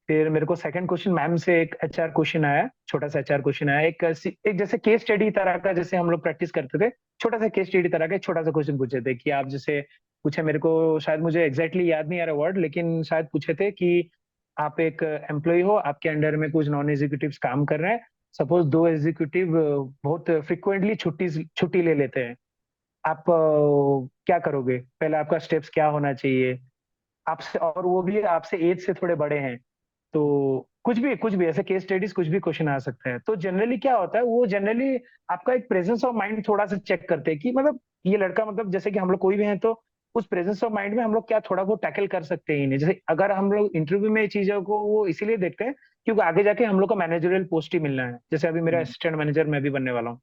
फिर मेरे को सेकंड क्वेश्चन मैम से एक एचआर क्वेश्चन आया, छोटा सा एचआर क्वेश्चन आया, एक जैसे केस स्टडी तरह का, जैसे हम लोग प्रैक्टिस करते थे, छोटा सा केस स्टडी तरह का एक छोटा सा क्वेश्चन पूछे थे कि आप जैसे पूछे, मेरे को शायद मुझे एग्जैक्टली याद नहीं आ रहा वर्ड, लेकिन शायद पूछे थे कि आप एक एम्प्लॉय हो, आपके अंडर में कुछ नॉन एग्जीक्यूटिव्स काम कर रहे हैं, सपोज 2 एग्जीक्यूटिव बहुत फ्रिक्वेंटली छुट्टी छुट्टी ले लेते हैं, आप क्या करोगे, पहले आपका स्टेप्स क्या होना चाहिए आपसे, और वो भी आपसे एज से थोड़े बड़े हैं। तो कुछ भी ऐसे केस स्टडीज, कुछ भी क्वेश्चन आ सकते हैं। तो जनरली क्या होता है, वो जनरली आपका एक प्रेजेंस ऑफ माइंड थोड़ा सा चेक करते हैं कि मतलब ये लड़का, मतलब जैसे कि हम लोग कोई भी हैं, तो उस प्रेजेंस ऑफ माइंड में हम लोग क्या थोड़ा बहुत टैकल कर सकते हैं। जैसे अगर हम लोग इंटरव्यू में चीजों को वो इसीलिए देखते हैं क्योंकि आगे जाके हम लोग को मैनेजरियल पोस्ट ही मिलना है, जैसे अभी मेरा असिस्टेंट मैनेजर मैं भी बनने वाला हूँ।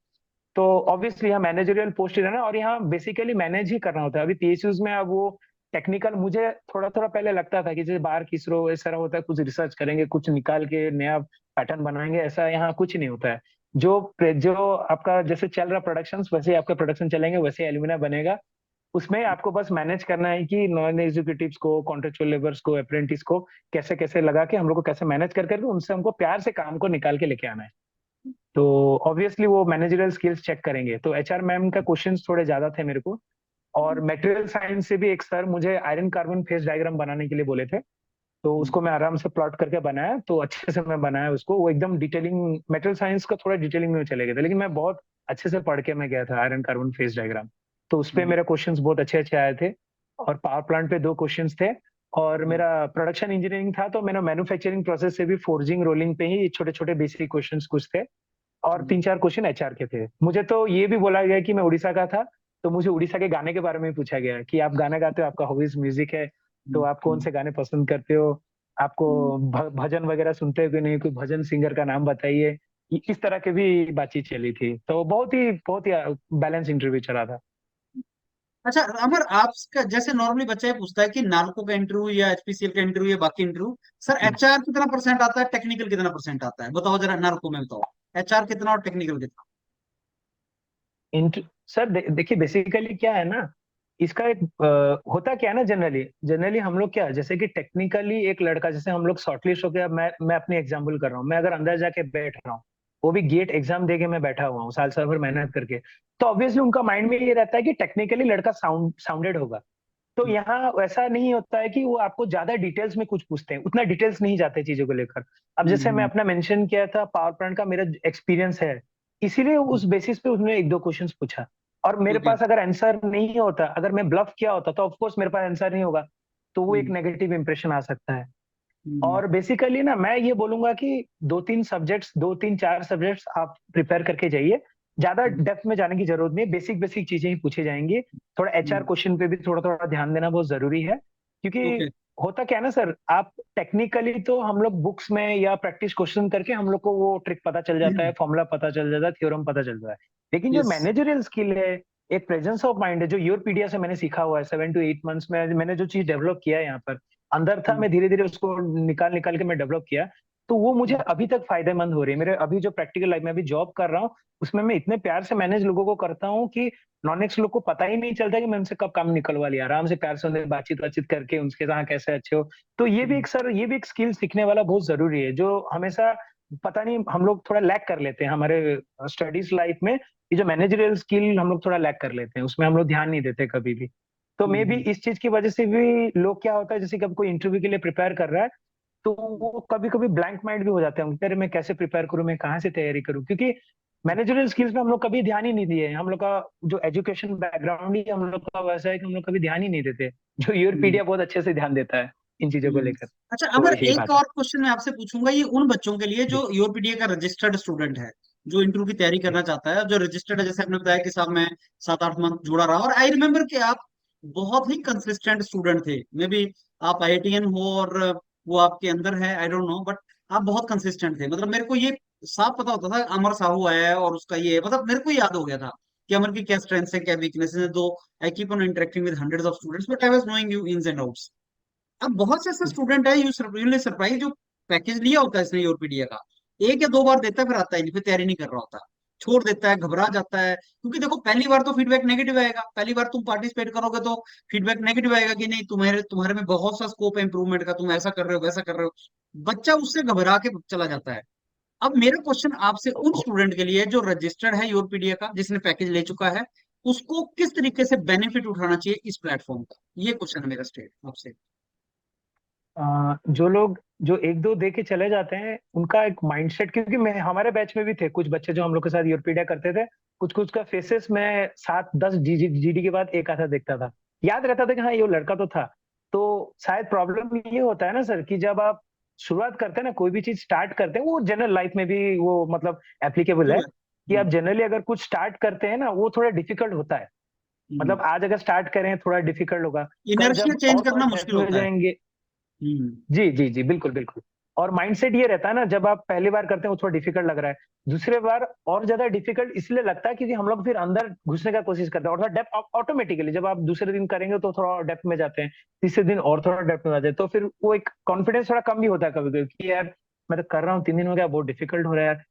तो ऑब्वियसली यहाँ मैनेजरियल पोस्ट ही रहना है, और यहाँ बेसिकली मैनेज ही करना होता है। अभी पीएसयूज में अब वो टेक्निकल मुझे थोड़ा थोड़ा पहले लगता था कि जैसे बाहर की इसरो इस तरह होता है, कुछ रिसर्च करेंगे, कुछ निकाल के नया पैटर्न बनाएंगे, ऐसा यहाँ कुछ नहीं होता है। जो आपका जैसे चल रहा प्रोडक्शन, वैसे ही आपका प्रोडक्शन चलेंगे, वैसे एल्यूमिना बनेगा। उसमें आपको बस मैनेज करना है कि नॉन एग्जीक्यूटिव्स को, कॉन्ट्रेक्चुअल लेबर्स को, अप्रेंटिस को कैसे कैसे लगा के हम लोग को कैसे मैनेज कर करके उनसे हमको प्यार से काम को निकाल के लेके आना है। तो ऑब्वियसली वो मैनेजरियल स्किल्स चेक करेंगे। तो एचआर मैम का क्वेश्चंस थोड़े ज्यादा थे मेरे को। और मटेरियल साइंस से भी एक सर मुझे आयरन कार्बन फेज डायग्राम बनाने के लिए बोले थे, तो उसको मैं आराम से प्लॉट करके बनाया, तो अच्छे से मैं बनाया उसको, वो एकदम डिटेलिंग, मटेरियल साइंस का थोड़ा डिटेलिंग में चले गए थे, लेकिन मैं बहुत अच्छे से पढ़ के मैं गया था आयरन कार्बन फेज डायग्राम। तो उस पे मेरे क्वेश्चंस बहुत अच्छे अच्छे आए थे। और पावर प्लांट पे 2 क्वेश्चंस थे। और मेरा प्रोडक्शन इंजीनियरिंग था, तो मेरा मैन्युफैक्चरिंग प्रोसेस से भी फोर्जिंग रोलिंग पे ही छोटे छोटे बेसिक क्वेश्चंस कुछ थे। और 3-4 क्वेश्चन एचआर के थे। मुझे तो ये भी बोला गया कि मैं उड़ीसा का था, तो मुझे उड़ीसा के गाने के बारे में पूछा गया कि आप गाना गाते हो, आपका हॉबीज म्यूजिक है, तो आप कौन से गाने पसंद करते हो, आपको भजन वगैरह सुनते हो कि नहीं, कोई भजन सिंगर का नाम बताइए। इस तरह की भी बातचीत चली थी, तो बहुत ही बैलेंस इंटरव्यू चला था। अच्छा अमर, आपका जैसे नॉर्मली बच्चा ये पूछता है कि नालको का इंटरव्यू या एचपीसीएल का इंटरव्यू या बाकी इंटरव्यू, सर एचआर कितना परसेंट आता है, टेक्निकल कितना परसेंट आता है, बताओ जरा, नालको में बताओ एचआर कितना और टेक्निकल कितना। इंट सर देखिए बेसिकली क्या है ना, इसका एक होता क्या है ना, जनरली जनरली हम लोग क्या, जैसे कि टेक्निकली एक लड़का, जैसे हम लोग शॉर्टलिस्ट हो गया, मैं अपनी एग्जाम्पल कर रहा हूँ, मैं अगर अंदर जाके बैठ रहा हूँ, वो भी गेट एग्जाम दे के मैं बैठा हुआ हूँ साल साल भर मेहनत करके, तो ऑब्वियसली उनका माइंड में ये रहता है कि टेक्निकली लड़का साउंडेड होगा। तो यहाँ वैसा नहीं होता है कि वो आपको ज्यादा डिटेल्स में कुछ पूछते हैं, उतना डिटेल्स नहीं जाते चीजों को लेकर। अब जैसे मैं हम्म अपना मेंशन किया था, पावर प्लांट का मेरा एक्सपीरियंस है, इसीलिए उस बेसिस पे उसने एक दो क्वेश्चंस पूछा, और मेरे ओके। पास अगर आंसर नहीं होता, अगर मैं ब्लफ किया होता, तो ऑफकोर्स मेरे पास आंसर नहीं होगा, तो वो एक हम्म नेगेटिव इंप्रेशन आ सकता है। हम्म और बेसिकली ना मैं ये बोलूंगा कि दो तीन चार सब्जेक्ट्स आप प्रिपेयर करके जाइए, ज्यादा डेप्थ में जाने की जरूरत नहीं है, बेसिक बेसिक चीजें ही पूछी जाएंगी। थोड़ा एचआर हम्म, क्वेश्चन पे भी थोड़ा थोड़ा ध्यान देना बहुत जरूरी है, क्योंकि ओके। होता क्या है ना सर, आप टेक्निकली तो हम लोग बुक्स में या प्रैक्टिस क्वेश्चन करके हम लोग को वो ट्रिक पता चल जाता है, फॉर्मूला पता चल जाता है, थ्योरम पता चल जाता है, लेकिन जो यस। मैनेजरियल स्किल है, एक प्रेजेंस ऑफ माइंड है, जो यूरोपीडिया से मैंने सीखा हुआ है, 7 to 8 मंथ्स में मैंने जो चीज डेवलप किया है यहाँ पर, अंदर था, मैं धीरे धीरे उसको निकाल निकाल के मैं डेवलप किया, तो वो मुझे अभी तक फायदेमंद हो रही है। मेरे अभी जो प्रैक्टिकल लाइफ में अभी जॉब कर रहा हूँ, उसमें मैं इतने प्यार से मैनेज लोगों को करता हूँ कि नॉन एक्स लोग को पता ही नहीं चलता कि मैं उनसे कब काम निकलवा लिया, आराम से प्यार से उन्हें बातचीत बातचीत करके उनके साथ कैसे अच्छे हो। तो ये भी एक सर, ये भी एक स्किल सीखने वाला बहुत जरूरी है, जो हमेशा पता नहीं हम लोग थोड़ा लैक कर लेते हैं हमारे स्टडीज लाइफ में। ये जो मैनेजरियल स्किल हम लोग थोड़ा लैक कर लेते हैं, उसमें हम लोग ध्यान नहीं देते कभी भी। तो मे भी इस चीज की वजह से भी लोग, क्या होता है, जैसे कि अब कोई इंटरव्यू के लिए प्रिपेयर कर रहा है, तो वो कभी कभी ब्लैंक माइंड भी हो जाते हैं, अरे मैं कैसे प्रिपेयर करूं, मैं कहाँ से तैयारी करूं, क्योंकि मैनेजरियल स्किल्स में हम लोग कभी ध्यान ही नहीं दिए, हम लोग का जो एजुकेशन बैकग्राउंड ही हम लोग का वैसा है कि हम लोग कभी ध्यान ही नहीं देते, जो यूरोपीडिया बहुत अच्छे से ध्यान देता है इन चीजों को हम्म। लेकर। अच्छा तो अमर, यही एक बात है और क्वेश्चन मैं आपसे पूछूंगा, ये उन बच्चों के लिए जो जी। यूपीडीए का रजिस्टर्ड स्टूडेंट है, जो इंटरव्यू की तैयारी जी। करना चाहता है, जो रजिस्टर्ड है, जैसे आपने बताया कि साहब मैं 7-8 मंथ जुड़ा रहा, और आई रिमेम्बर कि आप बहुत ही कंसिस्टेंट स्टूडेंट थे, मे बी आप आईआईटीएन हो और वो आपके अंदर है, आई डोंट नो, बट आप बहुत कंसिस्टेंट थे, मतलब मेरे को ये साफ पता होता था अमर साहू आया है और उसका ये है, मतलब मेरे को याद हो गया था कि अमर की क्या स्ट्रेंथ्स है, क्या वीकनेसेस है, दो I keep on interacting with hundreds of students, but I was knowing you ins and outs. अब बहुत से ऐसे स्टूडेंट है, यू सरप्राइज, जो पैकेज लिया होता है इसने यूरोपीडिया का, एक या दो बार देता है, फिर आता ही नहीं, फिर तैयारी नहीं कर रहा होता, छोड़ देता है, घबरा जाता है, क्योंकि देखो पहली बार तो फीडबैक नेगेटिव आएगा, पहली बार तुम पार्टिसिपेट करोगे तो फीडबैक नेगेटिव आएगा कि नहीं, तुम्हारे तुम्हारे में बहुत सा स्कोप है इंप्रूवमेंट का, तुम ऐसा कर रहे हो वैसा कर रहे हो, बच्चा उससे घबरा के चला जाता है। अब मेरा क्वेश्चन आपसे उन स्टूडेंट के लिए जो रजिस्टर्ड है यूरोपीडिया का, जिसने पैकेज ले चुका है, उसको किस तरीके से बेनिफिट उठाना चाहिए इस प्लेटफॉर्म का, ये क्वेश्चन है मेरा स्टेट आपसे। जो लोग जो एक दो दे के चले जाते हैं, उनका एक माइंडसेट, क्योंकि मैं, हमारे बैच में भी थे कुछ बच्चे जो हम लोग के साथ यूरोपीडिया करते थे, कुछ कुछ का फेसेस में 7-10 जीडी के बाद एक आधा देखता था, याद रहता था कि हाँ ये वो लड़का तो था। तो शायद प्रॉब्लम ये होता है ना सर, कि जब आप शुरुआत करते हैं ना, कोई भी चीज स्टार्ट करते हैं, वो जनरल लाइफ में भी वो मतलब एप्लीकेबल है, कि आप जनरली अगर कुछ स्टार्ट करते हैं ना, वो थोड़ा डिफिकल्ट होता है। मतलब आज अगर स्टार्ट करें थोड़ा डिफिकल्ट होगा, कल इनर्शिया जब चेंज और करना डेप्थ मुश्किल में होता है। जाएंगे। हम्म जी जी जी, बिल्कुल बिल्कुल। और माइंडसेट ये रहता है ना, जब आप पहली बार करते हैं वो थोड़ा डिफिकल्ट लग रहा है, दूसरे बार और ज्यादा डिफिकल्ट इसलिए लगता है क्योंकि हम लोग फिर अंदर घुसने का कोशिश करते हैं, और थोड़ा डेप्थ ऑटोमेटिकली जब आप दूसरे दिन करेंगे तो थोड़ा डेप्थ में जाते हैं, तीसरे दिन और थोड़ा डेप्थ में जाते हैं, तो फिर वो एक कॉन्फिडेंस थोड़ा कम भी होता है कभी कभी, कि यार मैं तो कर रहा हूँ, 3 दिन हो गया, बहुत डिफिकल्ट हो रहा है यार,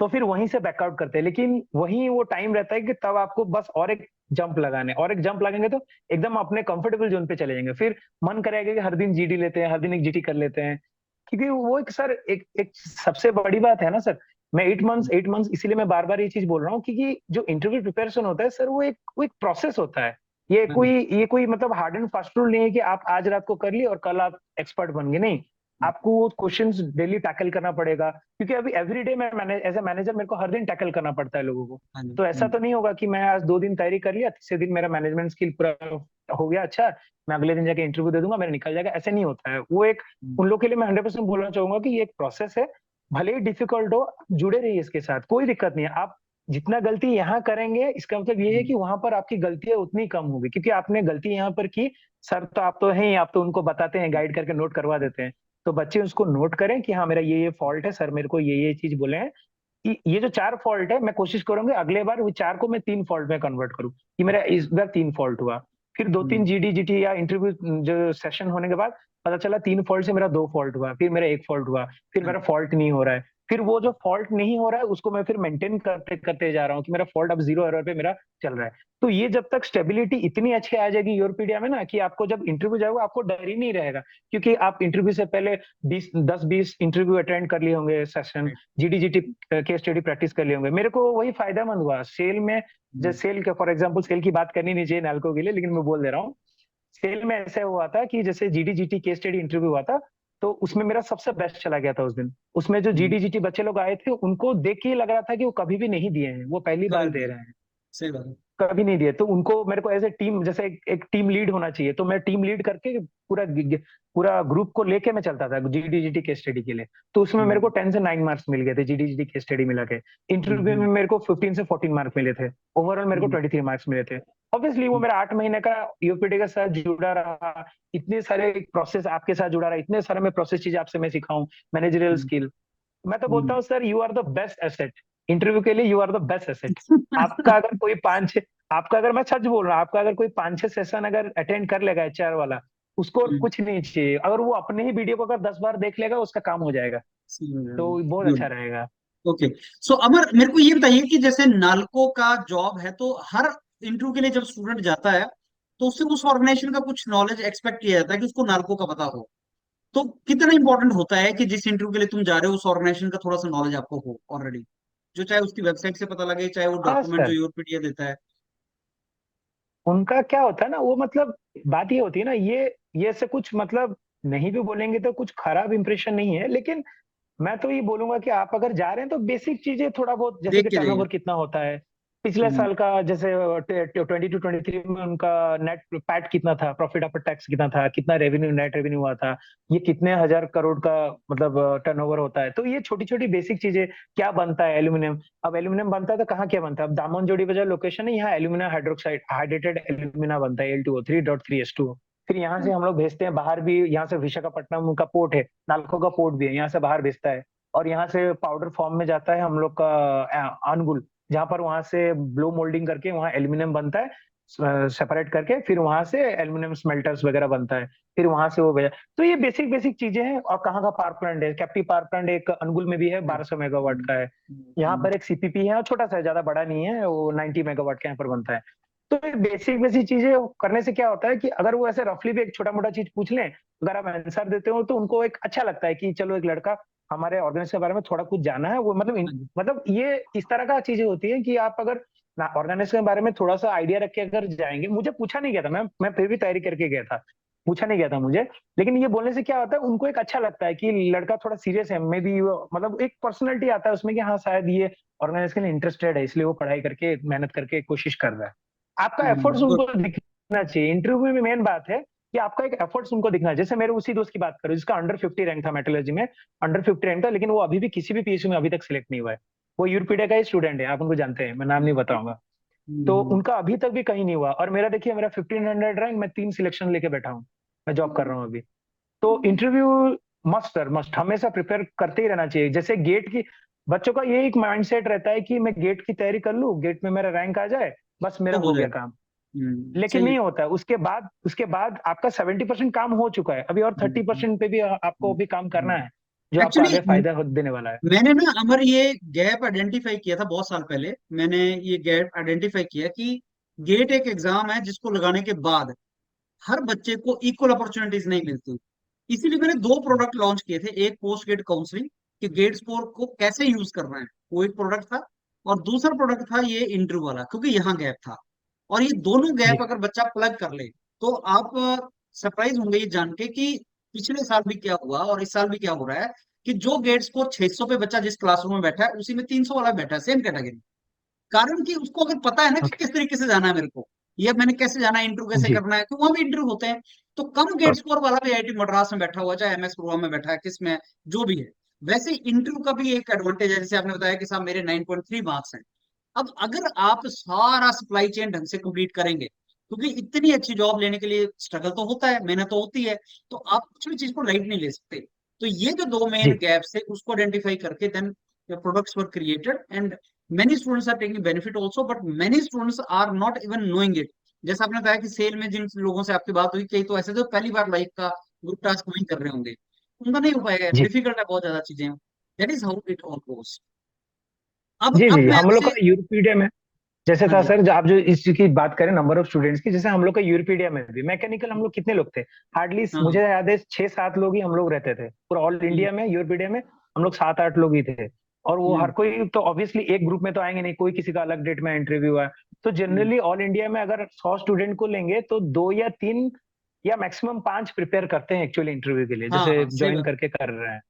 तो फिर वहीं से बैकआउट करते हैं। लेकिन वहीं वो टाइम रहता है कि तब आपको बस और एक जंप लगाने, और एक जंप लगेंगे तो एकदम अपने कंफर्टेबल जोन पे चले जाएंगे, फिर मन करेगा कि हर दिन जीडी लेते हैं, हर दिन एक जीटी कर लेते हैं, क्योंकि वो एक सर, एक सबसे बड़ी बात है ना सर, मैं 8 मंथ्स इसीलिए मैं बार बार ये चीज बोल रहा हूँ, क्योंकि जो इंटरव्यू प्रिपरेशन होता है सर, वो एक प्रोसेस होता है। ये कोई मतलब हार्ड एंड फास्ट रूल नहीं है कि आप आज रात को कर लिए और कल आप एक्सपर्ट बन गए, नहीं, आपको वो क्वेश्चंस डेली टैकल करना पड़ेगा, क्योंकि अभी एवरीडे मैं एज ए मैनेजर मेरे को हर दिन टैकल करना पड़ता है लोगों को। हाँ जी, तो ऐसा तो नहीं होगा कि मैं आज 2 दिन तैयारी कर लिया, तीसरे दिन मेरा मैनेजमेंट स्किल पूरा हो गया, अच्छा मैं अगले दिन जाके इंटरव्यू दे दूंगा, मेरा निकल जाएगा, ऐसे नहीं होता है। वो एक, उन लोग के लिए मैं 100% बोलना चाहूंगा कि ये एक प्रोसेस है, भले ही डिफिकल्ट हो, जुड़े रहिए इसके साथ, कोई दिक्कत नहीं है। आप जितना गलती यहाँ करेंगे, इसका मतलब ये है कि वहां पर आपकी गलतियां उतनी कम होगी, क्योंकि आपने गलती यहाँ पर की, सर तो आप तो हैं ही, आप तो उनको बताते हैं, गाइड करके नोट करवा देते हैं, तो बच्चे उसको नोट करें कि हाँ मेरा ये फॉल्ट है, सर मेरे को ये चीज बोले हैं, ये जो 4 फॉल्ट है, मैं कोशिश करूंगी अगले बार वो 4 को मैं 3 फॉल्ट में कन्वर्ट करूं, कि मेरा इस बार 3 फॉल्ट हुआ। फिर 2-3 जीडी जीटी या इंटरव्यू जो सेशन होने के बाद पता चला 3 फॉल्ट से मेरा 2 फॉल्ट हुआ, फिर मेरा 1 फॉल्ट हुआ, फिर मेरा फॉल्ट नहीं हो रहा है। फिर वो जो फॉल्ट नहीं हो रहा है उसको मैं फिर मेंटेन करते करते जा रहा हूँ कि मेरा फॉल्ट अब 0 एरर पे मेरा चल रहा है। तो ये जब तक स्टेबिलिटी इतनी अच्छी आ जाएगी योरपीडिया में ना, कि आपको जब इंटरव्यू जाओगे आपको डर ही नहीं रहेगा, क्योंकि आप इंटरव्यू से पहले 10-20 इंटरव्यू अटेंड कर लिए होंगे, सेशन जीडीजीटी केस स्टडी प्रैक्टिस कर लिए होंगे। मेरे को वही फायदेमंद हुआ सेल में। जैसे सेल के फॉर एग्जांपल, सेल की बात करनी नहीं चाहिए नालको के लिए, लेकिन मैं बोल दे रहा हूँ। सेल में ऐसा हुआ था कि जैसे जीडीजीटी केस स्टडी इंटरव्यू हुआ था, तो उसमें मेरा सबसे बेस्ट चला गया था उस दिन। उसमें जो जीडीजीटी बच्चे लोग आए थे उनको देख के ही लग रहा था कि वो कभी भी नहीं दिए हैं, वो पहली बार दे रहे हैं, सही बात है। कभी नहीं दिए। तो उनको, मेरे को एज ए टीम, जैसे एक टीम लीड होना चाहिए, तो मैं टीम लीड करके पूरा ग्रुप को लेके मैं चलता था जीडीजीटी केस स्टडी के लिए। तो उसमें मेरे को 10 से 9 मार्क्स मिल गए थे जीडीजीटी केस स्टडी मिला के। इंटरव्यू में मेरे को 15 से 14 मार्क्स मिले थे। ओवरऑल मेरे को 23 मार्क्स मिले थे। ऑब्वियसली वो मेरा 8 महीने का यूपीडी के साथ जुड़ा रहा, इतने सारे प्रोसेस आपके साथ जुड़ा रहा, इतने सारे मैं प्रोसेस चीजें आपसे मैं सिखाऊं, मैनेजरियल स्किल। मैं तो बोलता हूँ sir, you are the best asset interview के लिए, you are the best asset. आपका अगर कोई 5-6, आपका अगर, मैं सच बोल रहा हूँ, आपका अगर कोई 5-6 सेशन अगर अटेंड कर लेगा एचआर वाला, उसको और कुछ नहीं चाहिए। अगर वो अपने ही वीडियो को अगर 10 बार देख लेगा उसका काम हो जाएगा, तो बहुत अच्छा रहेगा। ओके। सो अमर, मेरे को ये बताइए कि जैसे नालको का जॉब है, तो हर इंटरव्यू के लिए जब स्टूडेंट जाता है तो उससे उस ऑर्गेनाइजेशन का कुछ नॉलेज एक्सपेक्ट किया जाता है कि उसको नालको का पता हो। तो कितना इंपॉर्टेंट होता है कि जिस इंटरव्यू के लिए तुम जा रहे हो उस ऑर्गेनाइजेशन का थोड़ा सा नॉलेज आपको हो ऑलरेडी, जो चाहे उसकी वेबसाइट से पता लगे, चाहे वो हाँ डॉक्यूमेंट जो सर, यूपीडीए देता है। उनका क्या होता है ना, वो मतलब बात ये होती है ना, ये ऐसे कुछ मतलब नहीं भी बोलेंगे तो कुछ खराब इंप्रेशन नहीं है, लेकिन मैं तो ये बोलूंगा कि आप अगर जा रहे हैं तो बेसिक चीजें थोड़ा बहुत, जैसे देख कि के जाइए। टर्नओवर कितना होता है पिछले हम्म, साल का, जैसे 2022-23 में उनका नेट पैट कितना था, प्रॉफिट आफ्टर टैक्स कितना था, कितना रेवेन्यू, नेट रेवेन्यू हुआ था, ये कितने हजार करोड़ का मतलब टर्नओवर होता है। तो ये छोटी छोटी बेसिक चीजें, क्या बनता है एल्यूमिनियम, अब एल्यूमिनियम बनता है तो कहाँ क्या बनता है, अब दामन जोड़ी बाजार लोकेशन है, यहाँ एल्यूमिना हाइड्रोक्साइड हाइड्रेटेड एल्यूमिना बनता है, Al2O 3.3H2O। फिर यहाँ से हम लोग भेजते हैं बाहर भी, यहाँ से विशाखापट्टनम का पोर्ट है, नालको का पोर्ट भी है, यहाँ से बाहर भेजता है। और यहाँ से पाउडर फॉर्म में जाता है हम लोग का अनुगुल, जहाँ पर वहां से ब्लो मोल्डिंग करके वहाँ एल्यूमिनियम बनता है, सेपरेट करके, फिर वहां से एल्यूमिनियम स्मेल्टर्स वगैरह बनता है, फिर वहां से वो भेजा। तो ये बेसिक बेसिक चीजें हैं। और कहाँ का पावर प्लांट है, कैप्टिव पावर प्लांट एक अनुगुल में भी है, 1200 मेगावाट का है। यहाँ हम्म, पर एक सीपीपी है, और छोटा सा है, ज्यादा बड़ा नहीं है, वो 90 मेगावाट के यहाँ पर बनता है। तो ये बेसिक बेसिक चीजें करने से क्या होता है कि अगर वो ऐसे रफली भी एक छोटा मोटा चीज पूछ लें, अगर आप आंसर देते हो तो उनको एक अच्छा लगता है कि चलो एक लड़का हमारे ऑर्गेनाइजेशन के बारे में थोड़ा कुछ जाना है। वो मतलब मतलब ये इस तरह का चीजें होती है कि आप अगर ऑर्गेनाइजेशन के बारे में थोड़ा सा आइडिया रख के अगर जाएंगे, मुझे पूछा नहीं गया था, मैं फिर भी तैयारी करके गया था, पूछा नहीं गया था मुझे, लेकिन ये बोलने से क्या होता है, उनको एक अच्छा लगता है कि लड़का थोड़ा सीरियस है, मे बी मतलब एक पर्सनैलिटी आता है उसमें कि हाँ शायद ये ऑर्गेनाइजेशन में इंटरेस्टेड है, इसलिए वो पढ़ाई करके मेहनत करके कोशिश कर रहा है। आपका एफर्ट्स गुड। उनको दिखना चाहिए इंटरव्यू में। मेन बात है कि आपका एक एफर्ट्स उनको दिखना है। जैसे मेरे उसी दोस्त की बात करो जिसका अंडर 50 रैंक था मेटलर्जी में, अंडर 50 रैंक था, लेकिन वो अभी भी किसी भी पीएसयू में अभी तक सिलेक्ट नहीं हुआ है। वो यूरोपीडिया का ही स्टूडेंट है, आप उनको जानते हैं, मैं नाम नहीं बताऊंगा। तो उनका अभी तक भी कहीं नहीं हुआ, और मेरा देखिए, मेरा 1500 रैंक, मैं 3 सिलेक्शन लेके बैठा हूँ, मैं जॉब कर रहा हूँ अभी। तो इंटरव्यू मस्ट सर मस्ट, हमेशा प्रिपेयर करते ही रहना चाहिए। जैसे गेट की, बच्चों का ये एक माइंडसेट रहता है कि मैं गेट की तैयारी कर लूँ, गेट में मेरा रैंक आ जाए, बस मेरा तो हो हो गया जाएगा। काम। लेकिन सही नहीं होता है। उसके बाद आपका 70% काम हो चुका है, अभी और 30% पे भी आपको भी काम करना है, जो आपको एक्चुअली आगे फायदा देने वाला है। मैंने ना अमर ये गैप आइडेंटिफाई किया था बहुत साल पहले। मैंने ये गैप आइडेंटिफाई किया कि गेट एक एग्जाम है जिसको लगाने के बाद हर बच्चे को इक्वल अपॉर्चुनिटीज नहीं मिलती। इसीलिए मैंने 2 प्रोडक्ट लॉन्च किए थे, एक पोस्ट गेट काउंसलिंग कि गेट स्कोर को कैसे यूज करना है, वो एक प्रोडक्ट था, और दूसरा प्रोडक्ट था ये इंटरव्यू वाला, क्योंकि यहाँ गैप था। और ये दोनों जी गैप अगर बच्चा प्लग कर ले तो आप सरप्राइज होंगे ये जान के कि पिछले साल भी क्या हुआ और इस साल भी क्या हो रहा है, कि जो गेट स्कोर 600 पे बच्चा जिस क्लासरूम में बैठा है उसी में 300 वाला बैठा है, सेम कैटेगरी। कारण कि उसको अगर पता है ना कि ओके किस तरीके से जाना है मेरे को, या मैंने कैसे जाना है, इंटरव्यू कैसे जी करना है, तो वहां भी इंटरव्यू होते हैं। तो कम गेट स्कोर वाला भी आईआईटी मद्रास में बैठा हुआ है, चाहे एमएस गुरुग्राम में बैठा है, किस में जो भी है, वैसे इंटरव्यू का भी एक एडवांटेज है। जैसे आपने बताया कि साहब मेरे 9.3 मार्क्स हैं। अब अगर आप सारा सप्लाई चेन ढंग से कंप्लीट करेंगे, क्योंकि इतनी अच्छी जॉब लेने के लिए स्ट्रगल तो होता है, मेहनत तो होती है, तो आप कुछ भी चीज को लाइट नहीं ले सकते। तो ये जो दो मेन जी गैप्स है उसको आइडेंटिफाई करके then your products were created, and many students are taking benefit also, but many students are not even knowing it. जैसा आपने बताया कि सेल में जिन लोगों से आपकी बात हुई, कई तो ऐसे जो पहली बार लाइफ का ग्रुप टास्क वही कर रहे होंगे, उनका नहीं हो पाएगा, जी डिफिकल्ट है बहुत ज्यादा चीजें। That is how it all goes. अब जी जी, मैं हम लोग का आपसे, यूरोपीडिया में जैसे हाँ था जी, सर, जो आप जो इस चीज की बात करें नंबर ऑफ स्टूडेंट्स की, जैसे हम लोग का यूरोपीडिया में भी मैकेनिकल हम लोग कितने लोग थे, हार्डली हाँ हाँ, मुझे याद है 6-7 लोग ही हम लोग रहते थे पूरा ऑल हम्म, इंडिया में। यूरोपीडिया में हम लोग 7-8 लोग ही थे। और वो हर हम्म, कोई तो ऑब्वियसली एक ग्रुप में तो आएंगे नहीं, कोई किसी का अलग डेट में इंटरव्यू है। तो हम्म, जनरली ऑल इंडिया में अगर 100 स्टूडेंट को लेंगे तो 2 या 3 या मैक्सिमम 5 प्रिपेयर करते हैं एक्चुअली इंटरव्यू के लिए, हाँ जैसे हाँ, सही ज्वाइन बात, करके कर रहे हैं।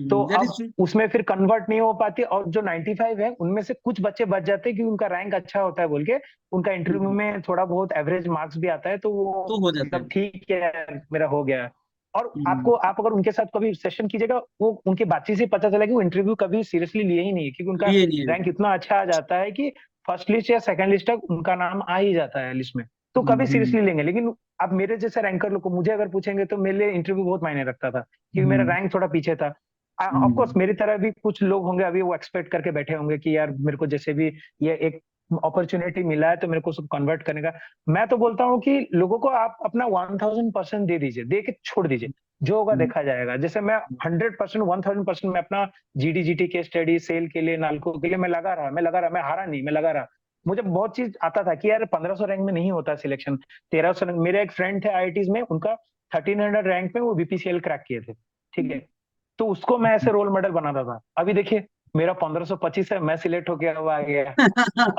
तो दैट अब इज ट्रू, उसमें फिर कन्वर्ट नहीं हो पाती, और जो 95 है उनमें से कुछ बच्चे बच जाते हैं कि उनका रैंक अच्छा होता है बोल के, उनका इंटरव्यू में थोड़ा बहुत एवरेज मार्क्स भी आता है, तो वो तो हो जाता है। मतलब ठीक है मेरा हो गया। और हम्म, आपको, आप अगर उनके साथ कभी सेशन कीजिएगा, वो उनकी बातचीत से पता चला कि वो इंटरव्यू कभी सीरियसली लिए ही नहीं है, क्योंकि उनका लिए नहीं है। रैंक इतना अच्छा आ जाता है कि फर्स्ट लिस्ट या सेकंड लिस्ट तक उनका नाम आ ही जाता है लिस्ट में, तो कभी हम्म, सीरियसली लेंगे। लेकिन अब मेरे जैसे रैंकर लोग को मुझे अगर पूछेंगे तो मेरे लिए इंटरव्यू बहुत मायने रखता था, क्योंकि मेरा हम्म, रैंक थोड़ा पीछे था। ऑफ कोर्स हम्म, मेरी तरह भी कुछ लोग होंगे अभी, वो एक्सपेक्ट करके बैठे होंगे कि यार मेरे को जैसे भी ये एक अपॉर्चुनिटी मिला है तो मेरे को सब कन्वर्ट करने का। मैं तो बोलता हूँ कि लोगों को आप अपना 1000% दे दीजिए, दे के छोड़ दीजिए, जो होगा हम्म, देखा जाएगा। जैसे मैं 100%, 1000% मैं अपना जीडी जीटी के स्टडी सेल के लिए, नालको के लिए मैं लगा रहा, मैं हारा नहीं, मैं लगा रहा। मुझे बहुत चीज आता था कि यार 1500 रैंक में नहीं होता सिलेक्शन, 1300 रैंक। मेरे एक फ्रेंड थे आईआईटीज में, उनका 1300 रैंक में वो बीपीसीएल क्रैक किए थे, ठीक है। तो उसको मैं ऐसे रोल मॉडल बनाता था। अभी देखिए मेरा 1525 है, मैं सिलेक्ट होके हुआ आ गया।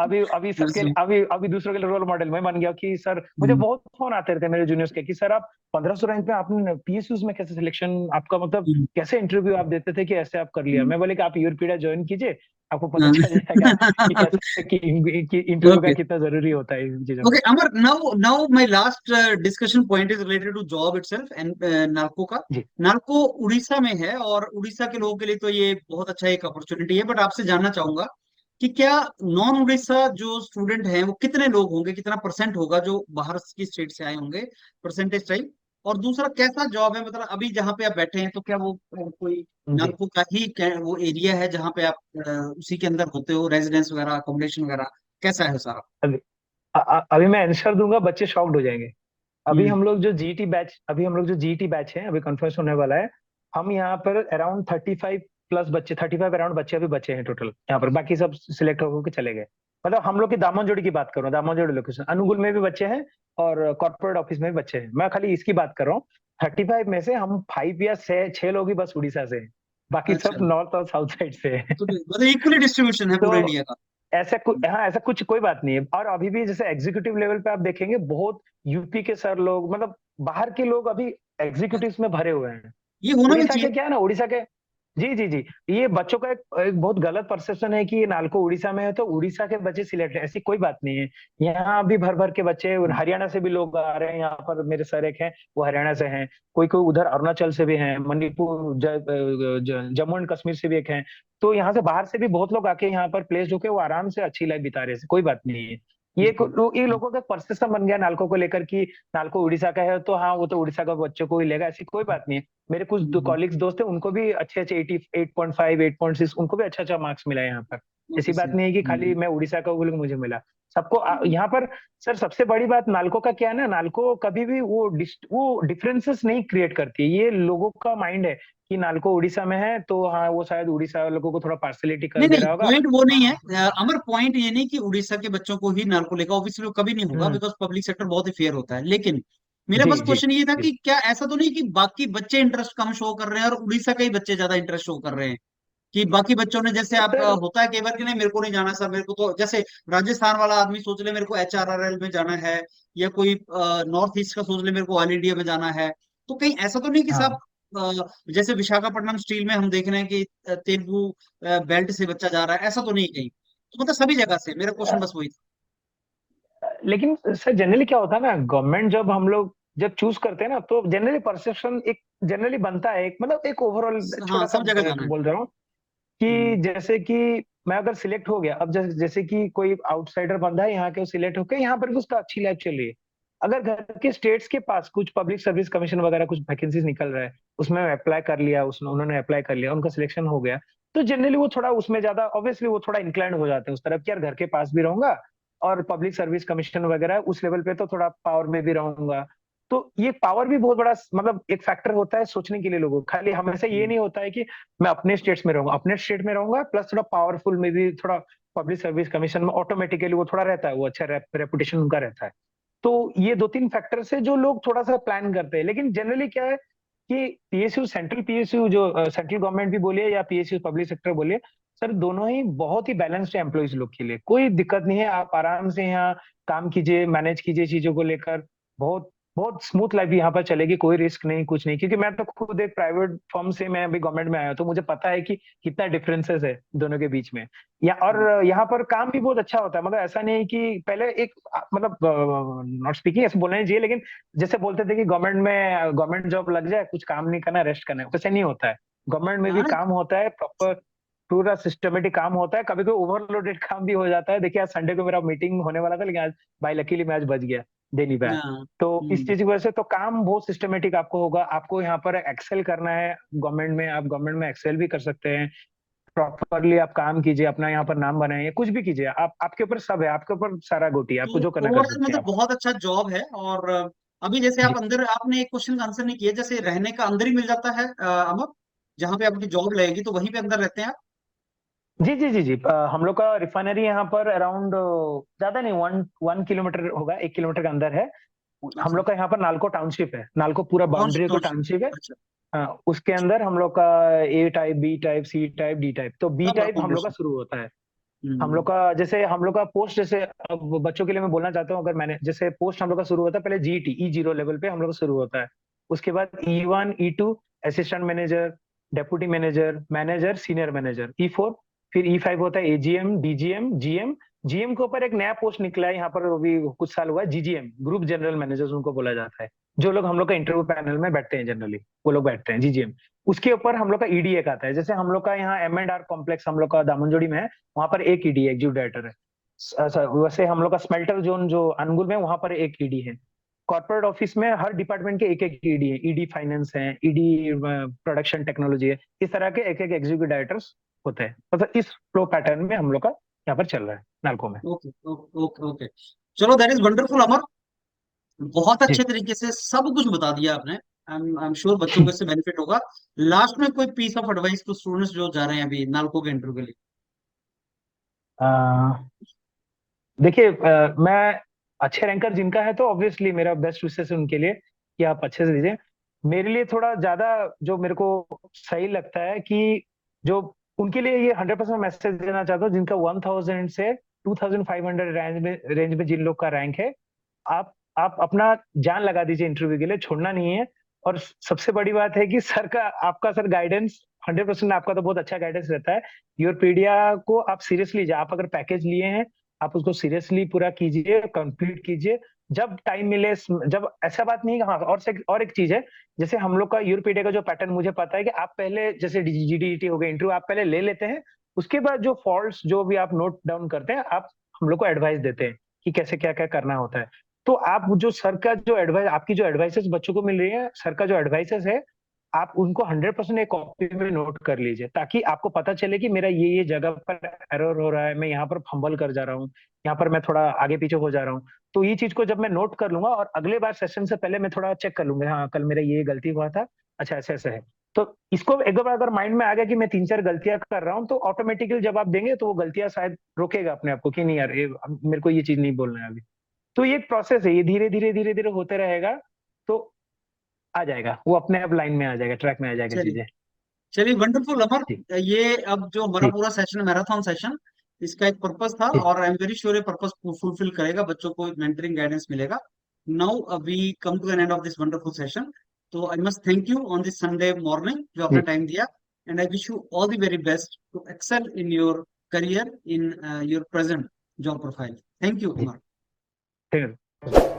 अभी अभी सबके लिए, अभी अभी दूसरों के लिए रोल मॉडल मैं बन गया कि सर, मुझे हम्म, बहुत फोन आते रहते मेरे जूनियर्स के कि सर आप 1500 रैंक पे आपने पीएसयूज में कैसे सिलेक्शन आपका, मतलब हम्म, कैसे इंटरव्यू आप देते थे कि ऐसे आप कर लिया। हम्म, मैं बोले कि आप यूरोपीडिया ज्वाइन कीजिए, आपको पता चल जाएगा कि हाँ। कैसे कि इंटरव्यू का ओके, कितना जरूरी होता है इन चीजों में। okay, Amar, now my last discussion point is related to job itself and NALCO का। जी नालको उड़ीसा में है, और उड़ीसा के लोगों के लिए तो ये बहुत अच्छा एक अपॉर्चुनिटी है, बट आपसे जानना चाहूंगा कि क्या नॉन उड़ीसा जो स्टूडेंट हैं वो कितने लोग होंगे, कितना परसेंट होगा जो बाहर की स्टेट से आए होंगे, परसेंटेज टाइप। और दूसरा, कैसा जॉब है, मतलब अभी जहाँ पे आप बैठे हैं, तो क्या वो कोई जी। नालको का ही वो एरिया है जहाँ पे आप उसी के अंदर होते हो, रेजिडेंस वगैरह, अकोमोडेशन वगैरह, कैसा है सारा? अभी अभी मैं आंसर दूंगा, बच्चे शॉक्ड हो जाएंगे। हम्म, अभी हम लोग जो जीटी बैच है, अभी कन्फर्म होने वाला है। हम यहाँ पर अराउंड 35 प्लस बच्चे, 35 अराउंड बच्चे अभी बचे हैं टोटल यहाँ पर, बाकी सब सिलेक्ट होकर चले गए। मतलब हम लोग की दामनजोड़ी की बात कर रहा हूँ, दामनजोड़ी लोकेशन, अनुगुल में भी बच्चे हैं और कॉर्पोरेट ऑफिस में भी बच्चे हैं। मैं खाली इसकी बात कर रहा हूँ। 35 में से हम 5 या 6 लोग ही बस उड़ीसा से हैं, बाकी सब अच्छा, नॉर्थ और साउथ साइड से हैं। तो मतलब इक्वली डिस्ट्रीब्यूशन है पूरे तो इंडिया का? ऐसा कुछ, हाँ ऐसा कुछ कोई बात नहीं है। और अभी भी जैसे एग्जीक्यूटिव लेवल पे आप देखेंगे, बहुत यूपी के सर लोग, मतलब बाहर के लोग अभी एग्जीक्यूटिव्स में भरे हुए हैं। ये होना भी उड़ीसा चाहिए। के क्या है ना, उड़ीसा के, जी जी जी, ये बच्चों का एक बहुत गलत परसेप्शन है कि ये नालको उड़ीसा में है तो उड़ीसा के बच्चे सिलेक्ट है, ऐसी कोई बात नहीं है। यहाँ भी भर भर के बच्चे, हरियाणा से भी लोग आ रहे हैं यहाँ पर। मेरे सर एक हैं, वो हरियाणा से हैं, कोई कोई उधर अरुणाचल से भी हैं, मणिपुर, जम्मू एंड कश्मीर से भी एक हैं। तो यहाँ से बाहर से भी बहुत लोग आके यहाँ पर प्लेस होके वो आराम से अच्छी लाइफ बिता रहे हैं, कोई बात नहीं है। ये लोगों का परसेप्शन बन गया नालको को लेकर कि नालको उड़ीसा का है तो हाँ वो तो उड़ीसा का बच्चों को ही लेगा, ऐसी कोई बात नहीं है। मेरे कुछ कॉलिग्स दोस्त हैं, उनको भी अच्छे अच्छे 88.5, 8.6, उनको भी अच्छा अच्छा मार्क्स मिला है यहाँ पर। ऐसी ओके बात सर। नहीं है कि खाली मैं उड़ीसा का हूँ बोले कि मुझे मिला। सबको यहाँ पर। सर सबसे बड़ी बात नालको का क्या है ना, नालको कभी भी वो डिफरेंसेस नहीं क्रिएट करती है। ये लोगों का माइंड है कि नालको उड़ीसा में है तो हाँ वो शायद उड़ीसा लोगों को थोड़ा पार्सलिटी कर नहीं दे नहीं, रहा होगा। पॉइंट वो नहीं है, हाँ अमर, पॉइंट ये नहीं कि उड़ीसा के बच्चों को ही नालको लेगा, ऑब्वियसली कभी नहीं होगा, हम्म, बिकॉज पब्लिक सेक्टर बहुत ही फेयर होता है। लेकिन मेरा जी बस जी क्वेश्चन ये था जी कि क्या ऐसा तो नहीं कि बाकी बच्चे इंटरेस्ट कम शो कर रहे हैं और उड़ीसा के ही बच्चे ज्यादा इंटरेस्ट शो कर रहे हैं, कि बाकी बच्चों ने, जैसे आप सर। होता है कई बार कि नहीं मेरे को नहीं जाना सर, मेरे को तो जैसे राजस्थान वाला आदमी सोच ले मेरे को एचआरआरएल में जाना है, या कोई नॉर्थ ईस्ट का सोच ले मेरे को ऑल इंडिया में जाना है। तो कहीं ऐसा तो नहीं कि साहब, हाँ जैसे विशाखापट्टनम स्टील में हम देख रहे हैं कि तेलुगु बेल्ट से बच्चा जा रहा है, ऐसा तो नहीं कहीं? तो मतलब सभी जगह से, मेरा क्वेश्चन बस वही था। लेकिन सर जनरली क्या होता है ना, गवर्नमेंट जब हम लोग जब चूज करते हैं ना तो जनरली परसेप्शन एक जनरली बनता है, एक मतलब एक ओवरऑल हाँ, छोटा सा सब जगह जाना है। बोल रहा हूँ कि हम्म, जैसे कि मैं अगर सिलेक्ट हो गया, अब जैसे कि कोई आउटसाइडर बंदा है यहाँ के, वो सिलेक्ट होके यहाँ पर भी उसका अच्छी लाइफ चल रही है। अगर घर के स्टेट्स के पास कुछ पब्लिक सर्विस कमीशन वगैरह कुछ वैकेंसीज निकल रहा है, उसमें अप्लाई कर लिया, उसने उन्होंने अप्लाई कर लिया, उनका सिलेक्शन हो गया, तो जनरली वो थोड़ा उसमें ज्यादा ऑब्वियसली वो थोड़ा इंक्लाइंड हो जाते हैं उस तरफ कि यार घर के पास भी रहूंगा और पब्लिक सर्विस कमीशन वगैरह उस लेवल पे तो थोड़ा पावर में भी रहूंगा। तो ये पावर भी बहुत बड़ा मतलब एक फैक्टर होता है सोचने के लिए लोगों को। खाली हमेशा ये नहीं होता है कि मैं अपने स्टेट्स में रहूंगा, अपने स्टेट में रहूंगा प्लस थोड़ा पावरफुल में भी थोड़ा पब्लिक सर्विस कमीशन में ऑटोमेटिकली वो थोड़ा रहता है, वो अच्छा रेपुटेशन उनका रहता है। तो ये दो तीन फैक्टर से जो लोग थोड़ा सा प्लान करते हैं, लेकिन जनरली क्या है कि पीएसयू, सेंट्रल पीएसयू जो सेंट्रल गवर्नमेंट भी बोलिए या पीएसयू पब्लिक सेक्टर बोलिए, सर दोनों ही बहुत ही बैलेंस्ड है एम्प्लॉइज लोग के लिए, कोई दिक्कत नहीं है। आप आराम से यहाँ काम कीजिए, मैनेज कीजिए चीजों को लेकर, बहुत बहुत स्मूथ लाइफ यहाँ पर चलेगी, कोई रिस्क नहीं कुछ नहीं। क्योंकि मैं तो खुद एक प्राइवेट फर्म से मैं अभी गवर्नमेंट में आया हूं, तो मुझे पता है कि कितना डिफरेंसेस है दोनों के बीच में। या और यहाँ पर काम भी बहुत अच्छा होता है, मतलब ऐसा नहीं कि पहले एक मतलब नॉट स्पीकिंग ऐसे बोलना नहीं चाहिए, लेकिन जैसे बोलते थे कि गवर्नमेंट जॉब लग जाए, कुछ काम नहीं करना, रेस्ट करना है, वैसे नहीं होता है। गवर्नमेंट में भी हाँ काम होता है, प्रॉपर पूरा सिस्टमेटिक काम होता है। कभी कभी ओवरलोडेड काम भी हो जाता है। देखिए आज संडे को मेरा मीटिंग होने वाला था, लेकिन आज बाय लकीली मैं आज बच गया, दे नहीं पाया। हाँ। तो इस चीज की वजह से तो काम बहुत सिस्टमेटिक आपको होगा। आपको यहाँ पर एक्सेल करना है गवर्नमेंट में, आप गवर्नमेंट में एक्सेल भी कर सकते हैं। प्रॉपरली आप काम कीजिए, अपना यहाँ पर नाम बनाइए, कुछ भी कीजिए, आप आपके ऊपर सब है, आपके ऊपर सारा गोटी है, आपको तो जो करना कर ओवरऑल सकते हैं मतलब आप। बहुत अच्छा जॉब है। और अभी जैसे जी आप अंदर, आपने एक क्वेश्चन का आंसर नहीं किया, जैसे रहने का अंदर ही मिल जाता है अमर, जहाँ पे आपकी जॉब लगेगी तो वहीं पे अंदर रहते हैं आप? जी जी जी जी हम लोग का रिफाइनरी यहाँ पर अराउंड ज्यादा नहीं, 1 किलोमीटर होगा, 1 किलोमीटर के अंदर है। हम अच्छा। लोग का यहाँ पर नालको टाउनशिप है, नालको पूरा बाउंड्री को टाउनशिप। टाउनशिप है। अच्छा। हाँ, उसके अंदर हम लोग का A type, B type, C type, D type. तो बी सब टाइप हम लोग का अकोमोडेशन। शुरू होता है। हम हम्म। लोग का जैसे हम लोग का पोस्ट, जैसे अब बच्चों के लिए मैं बोलना चाहता हूँ, अगर मैंने जैसे पोस्ट हम लोग का शुरू होता है पहले जीटी E0 लेवल पे हम लोग का शुरू होता है। उसके बाद E1 E2 assistant manager, deputy manager, manager, senior manager, E4, फिर E5 होता है एजीएम, डीजीएम, जीएम। जीएम के ऊपर एक नया पोस्ट निकला है यहाँ पर, वो भी कुछ साल हुआ है, जीजीएम, ग्रुप जनरल मैनेजर उनको बोला जाता है। जो लोग हम लोग का इंटरव्यू पैनल में बैठते हैं जनरली, वो लोग बैठते हैं जीजीएम। उसके ऊपर हम लोग का ईडी एक आता है। जैसे हम लोग का यहाँ M&R कॉम्प्लेक्स हम लोग का दामनजोड़ी में है, वहां पर एक ईडी एग्जीक्यूटिव डायरेक्टर है। वैसे हम लोग का स्मेल्टर जोन जो अनुगुल में, वहां पर एक ईडी है। कॉर्पोरेट ऑफिस में हर डिपार्टमेंट के एक एक ईडी है, ईडी फाइनेंस है, ईडी प्रोडक्शन टेक्नोलॉजी है। इस तरह के एक एक एग्जीक्यूटिव डायरेक्टर्स होते हैं। मतलब इस फ्लो पैटर्न में हम लोग का यहाँ पर चल रहा है नालको में। Okay okay okay okay. चलो, दैट इज वंडरफुल अमर। बहुत जी अच्छे तरीके से सब कुछ बता दिया आपने। आई एम श्योर बच्चों को इससे बेनिफिट होगा। लास्ट में कोई piece of advice to students जो जा रहे हैं अभी नालको के इंटरव्यू के लिए? अ, देखिए मैं अच्छे रैंकर जिनका है तो ऑब्वियसली मेरा बेस्ट विशेष है उनके लिए कि आप अच्छे से दीजिए। मेरे लिए थोड़ा ज्यादा जो मेरे को सही लगता है कि जो उनके लिए ये 100% मैसेज देना चाहता हूँ, जिनका 1000 से 2500 रेंज में जिन लोग का रैंक है, आप अपना जान लगा दीजिए इंटरव्यू के लिए, छोड़ना नहीं है। और सबसे बड़ी बात है कि सर का, आपका सर गाइडेंस 100%, आपका तो बहुत अच्छा गाइडेंस रहता है। योरपीडिया को आप सीरियसली लीजिए, आप अगर पैकेज लिए हैं आप उसको सीरियसली पूरा कीजिए, कंप्लीट कीजिए जब टाइम मिले। जब ऐसा बात नहीं है हाँ, और एक चीज है, जैसे हम लोग का यूरोपीडिया का जो पैटर्न मुझे पता है कि आप पहले जैसे जीडीटी हो गया इंटरव्यू, आप पहले ले लेते हैं। उसके बाद जो फॉल्ट्स जो भी आप नोट डाउन करते हैं, आप हम लोग को एडवाइस देते हैं कि कैसे क्या क्या करना होता है। तो आप जो सर का जो एडवाइस, आपकी जो एडवाइसेस बच्चों को मिल रही है, सर का जो एडवाइसेस है, आप उनको 100% एक कॉपी में नोट कर लीजिए, ताकि आपको पता चले कि मेरा ये जगह पर एरर हो रहा है, मैं यहाँ पर फंबल कर जा रहा हूँ, यहाँ पर मैं थोड़ा आगे पीछे हो जा रहा हूँ। तो ये चीज को जब मैं नोट कर लूंगा और अगले बार सेशन से पहले मैं थोड़ा चेक कर लूंगा, हाँ कल मेरा ये गलती हुआ था, अच्छा ऐसे ऐसे है। तो इसको एक बार अगर माइंड में आ गया कि मैं 3-4 गलतियां कर रहा हूँ, तो ऑटोमेटिकली जब आप देंगे तो वो गलतियां शायद रोकेगा अपने आप को कि नहीं यार ये मेरे को ये चीज नहीं बोलना है अभी। तो ये एक प्रोसेस है, ये धीरे धीरे धीरे धीरे होते रहेगा। तो आ जाएगा, वो अपने आप लाइन में आ जाएगा, ट्रैक में आ जाएगा चलिए। चीजें। चलिए, वंडरफुल अमर। जी ये अब जो हमारा जी पूरा सेशन, मैराथन सेशन, इसका एक पर्पस था जी और आई एम वेरी श्योर ये पर्पस फुलफिल करेगा, बच्चों को मेंटरिंग गाइडेंस मिलेगा। Now we come to an end of this wonderful session. तो I must thank you on this Sunday morning जो आपने जी। टाइम दिया। And I wish you all the very best to excel in your career in your present job profile. Thank you जी अमर। ठीक है।